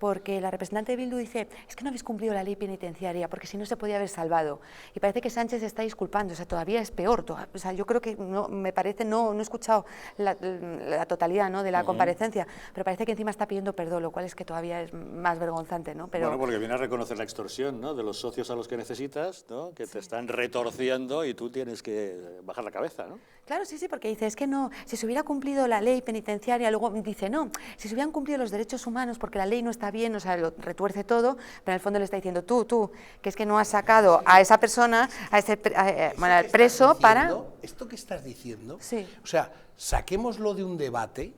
porque la representante de Bildu dice, es que no habéis cumplido la ley penitenciaria, porque si no se podía haber salvado, y parece que Sánchez se está disculpando, o sea, todavía es peor, o sea, yo creo que, no, me parece, no he escuchado la totalidad, ¿no?, de la comparecencia, pero parece que encima está pidiendo perdón, lo cual es que todavía es más vergonzante, ¿no? Pero, bueno, porque viene a reconocer la extorsión, ¿no?, de los socios a los que necesitas, ¿no?, que te están retorciendo y tú tienes que bajar la cabeza, ¿no? Claro, sí, porque dice, es que no, si se hubiera cumplido la ley penitenciaria, luego dice, no, si se hubieran cumplido los derechos humanos, porque la ley no está bien, o sea, lo retuerce todo, pero en el fondo le está diciendo, tú, que es que no has sacado a esa persona, al preso para... ¿Esto que estás diciendo? Sí. O sea, saquémoslo de un debate,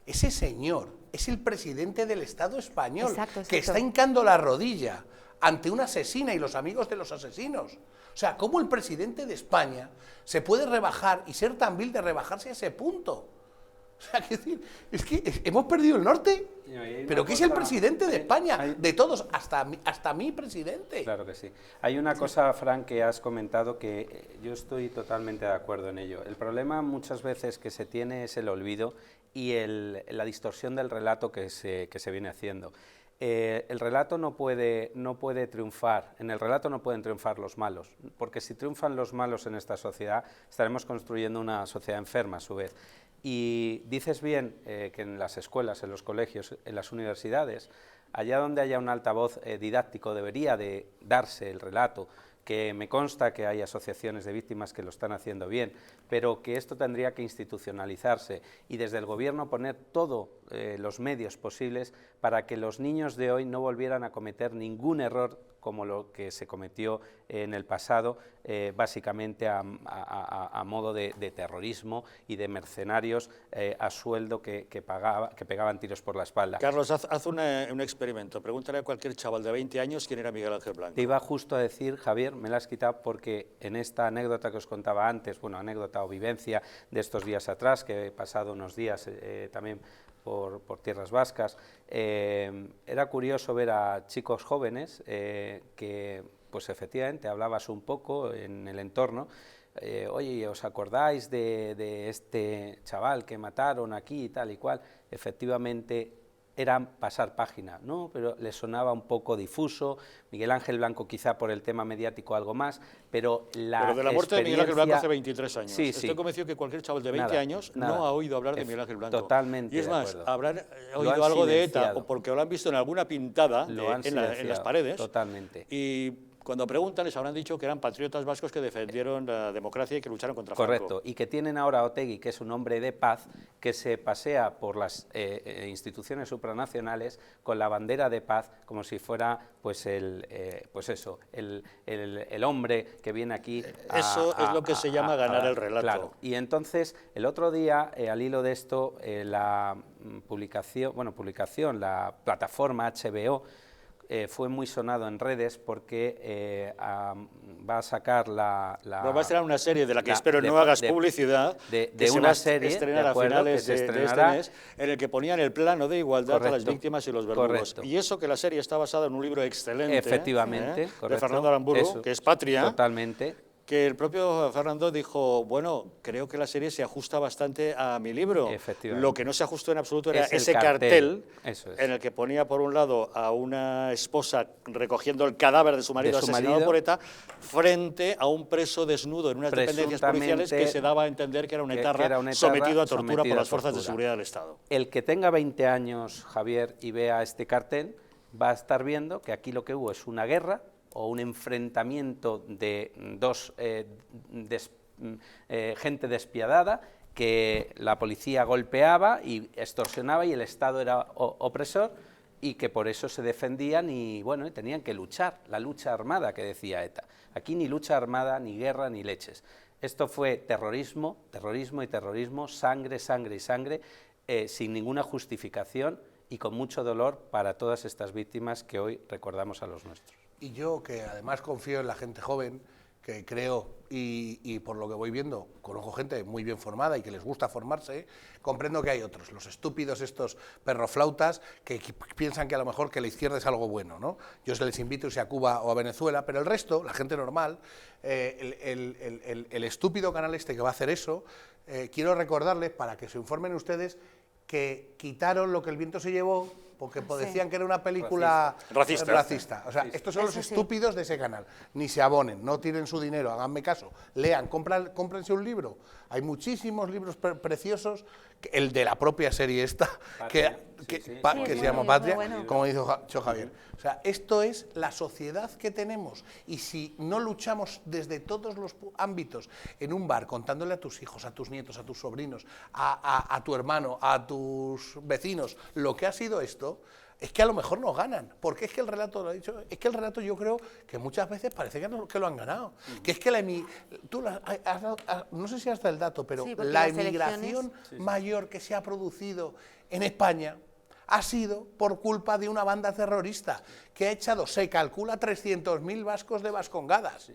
ese señor es el presidente del Estado español, exacto. Que está hincando la rodilla ante una asesina y los amigos de los asesinos. O sea, ¿cómo el presidente de España se puede rebajar y ser tan vil de rebajarse a ese punto? O sea, es que hemos perdido el norte. Pero que es el presidente de España, de todos, hasta mi presidente. Claro que sí. Hay una cosa, Fran, que has comentado que yo estoy totalmente de acuerdo en ello. El problema muchas veces que se tiene es el olvido y la distorsión del relato que se viene haciendo. El relato no puede triunfar, en el relato no pueden triunfar los malos, porque si triunfan los malos en esta sociedad, estaremos construyendo una sociedad enferma a su vez. Y dices bien que en las escuelas, en los colegios, en las universidades, allá donde haya un altavoz didáctico debería de darse el relato, que me consta que hay asociaciones de víctimas que lo están haciendo bien, pero que esto tendría que institucionalizarse y desde el Gobierno poner todos los medios posibles para que los niños de hoy no volvieran a cometer ningún error como lo que se cometió en el pasado, básicamente a modo de terrorismo y de mercenarios a sueldo que pegaban tiros por la espalda. Carlos, haz un experimento. Pregúntale a cualquier chaval de 20 años quién era Miguel Ángel Blanco. Te iba justo a decir, Javier, me la has quitado porque en esta anécdota que os contaba antes, bueno, anécdota o vivencia de estos días atrás, que he pasado unos días también por tierras vascas, era curioso ver a chicos jóvenes que, pues efectivamente, hablabas un poco en el entorno, oye, ¿os acordáis de este chaval que mataron aquí y tal y cual? Efectivamente, eran pasar página, ¿no? Pero les sonaba un poco difuso, Miguel Ángel Blanco quizá por el tema mediático algo más, pero de la muerte de Miguel Ángel Blanco hace 23 años. Sí, Estoy convencido que cualquier chaval de 20 años no ha oído hablar de Miguel Ángel Blanco. Totalmente. Y es más, habrán oído algo de ETA o porque lo han visto en alguna pintada en las paredes. Totalmente. Y cuando preguntan les habrán dicho que eran patriotas vascos que defendieron la democracia y que lucharon contra Franco. Correcto, y que tienen ahora a Otegi, que es un hombre de paz, que se pasea por las instituciones supranacionales con la bandera de paz, como si fuera pues el hombre que viene aquí Eso es lo que se llama ganar el relato. Claro. Y entonces, el otro día, al hilo de esto, la plataforma HBO, fue muy sonado en redes porque va a sacar va a estrenar una serie de la que espero no hagas publicidad, de una serie estrenar a finales de este mes, en el que ponían el plano de igualdad a las víctimas y los verdugos. Correcto. Y eso que la serie está basada en un libro excelente efectivamente, de Fernando Aramburu, que es Patria. Totalmente. Que el propio Fernando dijo, bueno, creo que la serie se ajusta bastante a mi libro. Lo que no se ajustó en absoluto era ese cartel en el que ponía por un lado a una esposa recogiendo el cadáver de su marido asesinado por ETA frente a un preso desnudo en unas dependencias policiales que se daba a entender que era un etarra sometido a tortura por las fuerzas de seguridad del Estado. El que tenga 20 años, Javier, y vea este cartel, va a estar viendo que aquí lo que hubo es una guerra o un enfrentamiento de dos gente despiadada, que la policía golpeaba y extorsionaba y el Estado era opresor y que por eso se defendían y bueno, tenían que luchar, la lucha armada que decía ETA. Aquí ni lucha armada, ni guerra, ni leches. Esto fue terrorismo, terrorismo y terrorismo, sangre, sangre y sangre, sin ninguna justificación y con mucho dolor para todas estas víctimas que hoy recordamos a los nuestros. Y yo, que además confío en la gente joven, que creo, y por lo que voy viendo, conozco gente muy bien formada y que les gusta formarse, comprendo que hay otros, los estúpidos estos perroflautas, que piensan que a lo mejor que la izquierda es algo bueno, ¿no? Yo se les invito a Cuba o a Venezuela, pero el resto, la gente normal, el estúpido canal este que va a hacer eso, quiero recordarles, para que se informen ustedes, que quitaron Lo que el viento se llevó, porque decían que era una película racista. O sea, estos son los estúpidos de ese canal. Ni se abonen, no tiren su dinero, háganme caso, lean, cómprense un libro. Hay muchísimos libros preciosos, el de la propia serie esta, que se llama Patria, como dijo Javier. O sea, esto es la sociedad que tenemos, y si no luchamos desde todos los ámbitos, en un bar, contándole a tus hijos, a tus nietos, a tus sobrinos, a tu hermano, a tus vecinos, lo que ha sido esto, es que a lo mejor nos ganan, porque es que el relato, lo ha dicho, es que el relato yo creo que muchas veces parece que lo han ganado, que es que no sé si hasta el dato, pero la emigración mayor que se ha producido en España ha sido por culpa de una banda terrorista que ha echado, se calcula, 300.000 vascos de Vascongadas.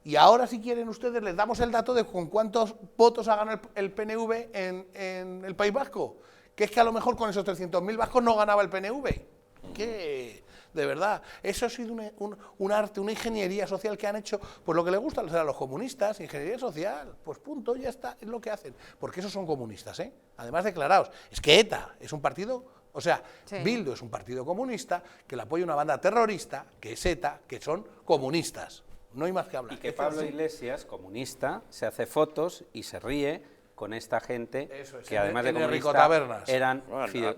Y ahora, si quieren ustedes, les damos el dato de con cuántos votos ha ganado el PNV en el País Vasco, que es que a lo mejor con esos 300.000 vascos no ganaba el PNV. Que, de verdad, eso ha sido un arte, una ingeniería social que han hecho, pues lo que les gusta a los comunistas, ingeniería social, pues punto, ya está, es lo que hacen, porque esos son comunistas, además declarados. Es que ETA es un partido, o sea, Bildu es un partido comunista que le apoya una banda terrorista, que es ETA, que son comunistas. No hay más que hablar. Y que Pablo Iglesias, comunista, se hace fotos y se ríe con esta gente Eso es, que además de Enrico comunistas Tabernas. eran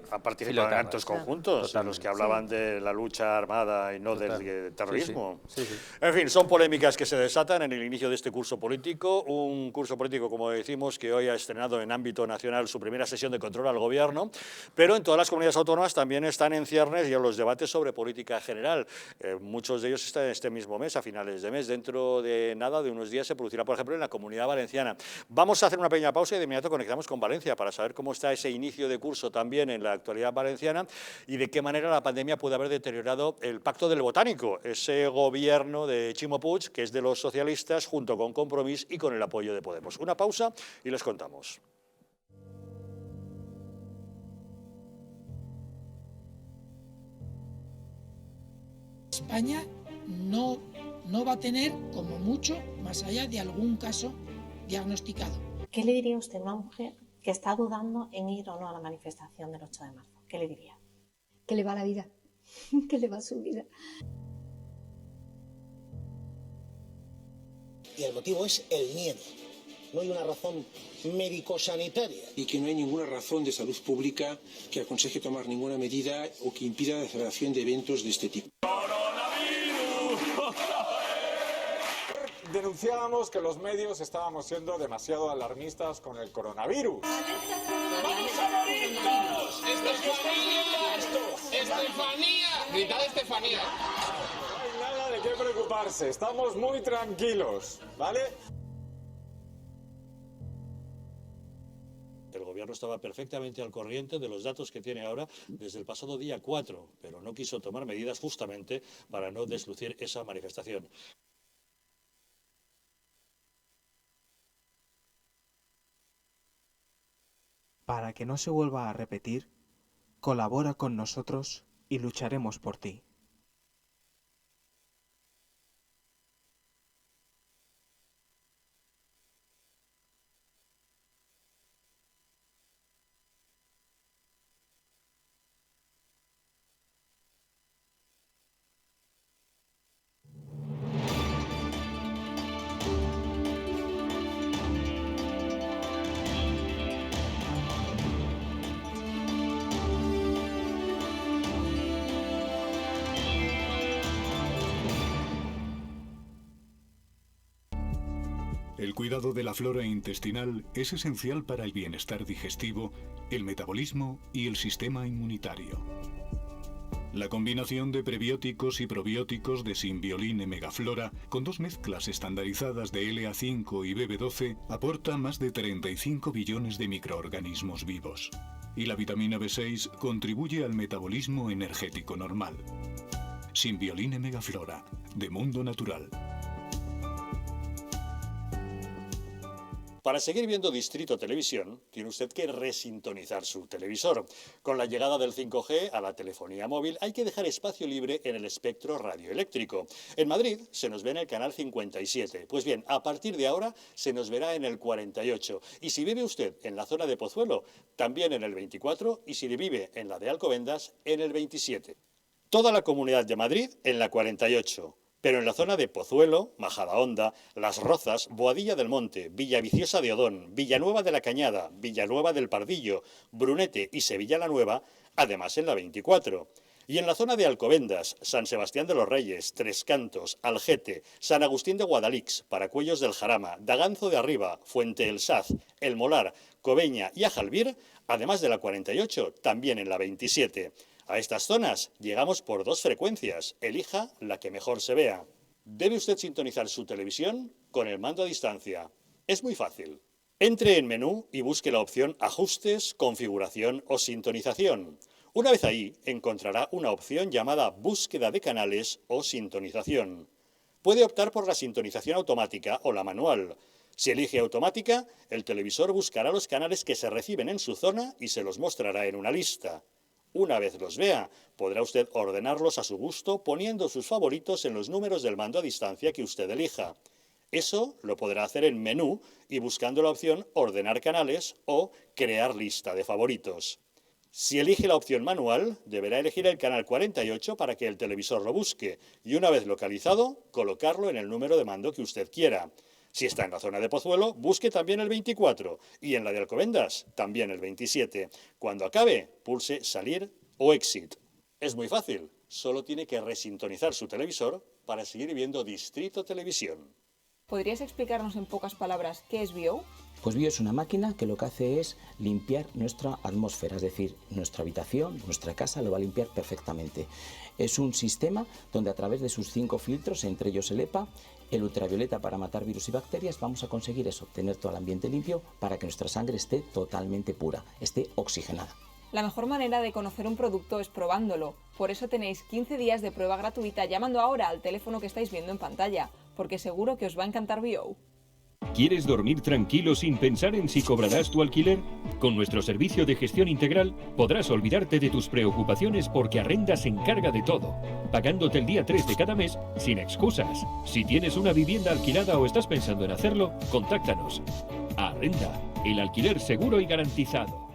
ha participado en actos conjuntos en los que hablaban de la lucha armada y no del terrorismo. Sí, sí. En fin, son polémicas que se desatan en el inicio de este curso político, un curso político, como decimos, que hoy ha estrenado en ámbito nacional su primera sesión de control al gobierno, pero en todas las comunidades autónomas también están en ciernes y en los debates sobre política general. Muchos de ellos están este mismo mes, a finales de mes. Dentro de nada, de unos días, se producirá, por ejemplo, en la Comunidad Valenciana. Vamos a hacer una pequeña pausa y de inmediato conectamos con Valencia para saber cómo está ese inicio de curso también en la actualidad valenciana y de qué manera la pandemia puede haber deteriorado el Pacto del Botánico, ese gobierno de Ximo Puig, que es de los socialistas, junto con Compromís y con el apoyo de Podemos. Una pausa y les contamos. España no va a tener, como mucho, más allá de algún caso diagnosticado. ¿Qué le diría usted a una mujer que está dudando en ir o no a la manifestación del 8 de marzo? ¿Qué le diría? Que le va la vida, que le va su vida. Y el motivo es el miedo. No hay una razón médico-sanitaria. Y que no hay ninguna razón de salud pública que aconseje tomar ninguna medida o que impida la celebración de eventos de este tipo. Denunciábamos que los medios estábamos siendo demasiado alarmistas con el coronavirus. ¡Vamos a morir todos! ¡Estefanía! ¡Estefanía! ¡Gritad Estefanía! No hay nada de qué preocuparse, estamos muy tranquilos, ¿vale? El gobierno estaba perfectamente al corriente de los datos que tiene ahora desde el pasado día 4, pero no quiso tomar medidas justamente para no deslucir esa manifestación. Para que no se vuelva a repetir, colabora con nosotros y lucharemos por ti. El cuidado de la flora intestinal es esencial para el bienestar digestivo, el metabolismo y el sistema inmunitario. La combinación de prebióticos y probióticos de Symbiolin Megaflora, con 2 mezclas estandarizadas de LA5 y BB12, aporta más de 35 billones de microorganismos vivos. Y la vitamina B6 contribuye al metabolismo energético normal. Symbiolin Megaflora, de Mundo Natural. Para seguir viendo Distrito Televisión, tiene usted que resintonizar su televisor. Con la llegada del 5G a la telefonía móvil hay que dejar espacio libre en el espectro radioeléctrico. En Madrid se nos ve en el canal 57. Pues bien, a partir de ahora se nos verá en el 48. Y si vive usted en la zona de Pozuelo, también en el 24. Y si vive en la de Alcobendas, en el 27. Toda la Comunidad de Madrid en la 48. Pero en la zona de Pozuelo, Majadahonda, Las Rozas, Boadilla del Monte, Villaviciosa de Odón, Villanueva de la Cañada, Villanueva del Pardillo, Brunete y Sevilla la Nueva, además en la 24. Y en la zona de Alcobendas, San Sebastián de los Reyes, Tres Cantos, Algete, San Agustín de Guadalix, Paracuellos del Jarama, Daganzo de Arriba, Fuente el Saz, El Molar, Cobeña y Ajalbir, además de la 48, también en la 27. A estas zonas llegamos por 2 frecuencias. Elija la que mejor se vea. Debe usted sintonizar su televisión con el mando a distancia. Es muy fácil. Entre en menú y busque la opción Ajustes, Configuración o Sintonización. Una vez ahí, encontrará una opción llamada Búsqueda de canales o Sintonización. Puede optar por la sintonización automática o la manual. Si elige automática, el televisor buscará los canales que se reciben en su zona y se los mostrará en una lista. Una vez los vea, podrá usted ordenarlos a su gusto poniendo sus favoritos en los números del mando a distancia que usted elija. Eso lo podrá hacer en menú y buscando la opción Ordenar canales o Crear lista de favoritos. Si elige la opción manual, deberá elegir el canal 48 para que el televisor lo busque y una vez localizado, colocarlo en el número de mando que usted quiera. Si está en la zona de Pozuelo, busque también el 24 y en la de Alcobendas también el 27. Cuando acabe, pulse salir o exit. Es muy fácil, solo tiene que resintonizar su televisor para seguir viendo Distrito Televisión. ¿Podrías explicarnos en pocas palabras qué es BO? Pues BO es una máquina que lo que hace es limpiar nuestra atmósfera, es decir, nuestra habitación, nuestra casa lo va a limpiar perfectamente. Es un sistema donde a través de sus 5 filtros, entre ellos el EPA, el ultravioleta para matar virus y bacterias, vamos a conseguir eso, tener todo el ambiente limpio para que nuestra sangre esté totalmente pura, esté oxigenada. La mejor manera de conocer un producto es probándolo. Por eso tenéis 15 días de prueba gratuita llamando ahora al teléfono que estáis viendo en pantalla, porque seguro que os va a encantar BO. ¿Quieres dormir tranquilo sin pensar en si cobrarás tu alquiler? Con nuestro servicio de gestión integral podrás olvidarte de tus preocupaciones porque Arrenda se encarga de todo, pagándote el día 3 de cada mes sin excusas. Si tienes una vivienda alquilada o estás pensando en hacerlo, contáctanos. Arrenda, el alquiler seguro y garantizado.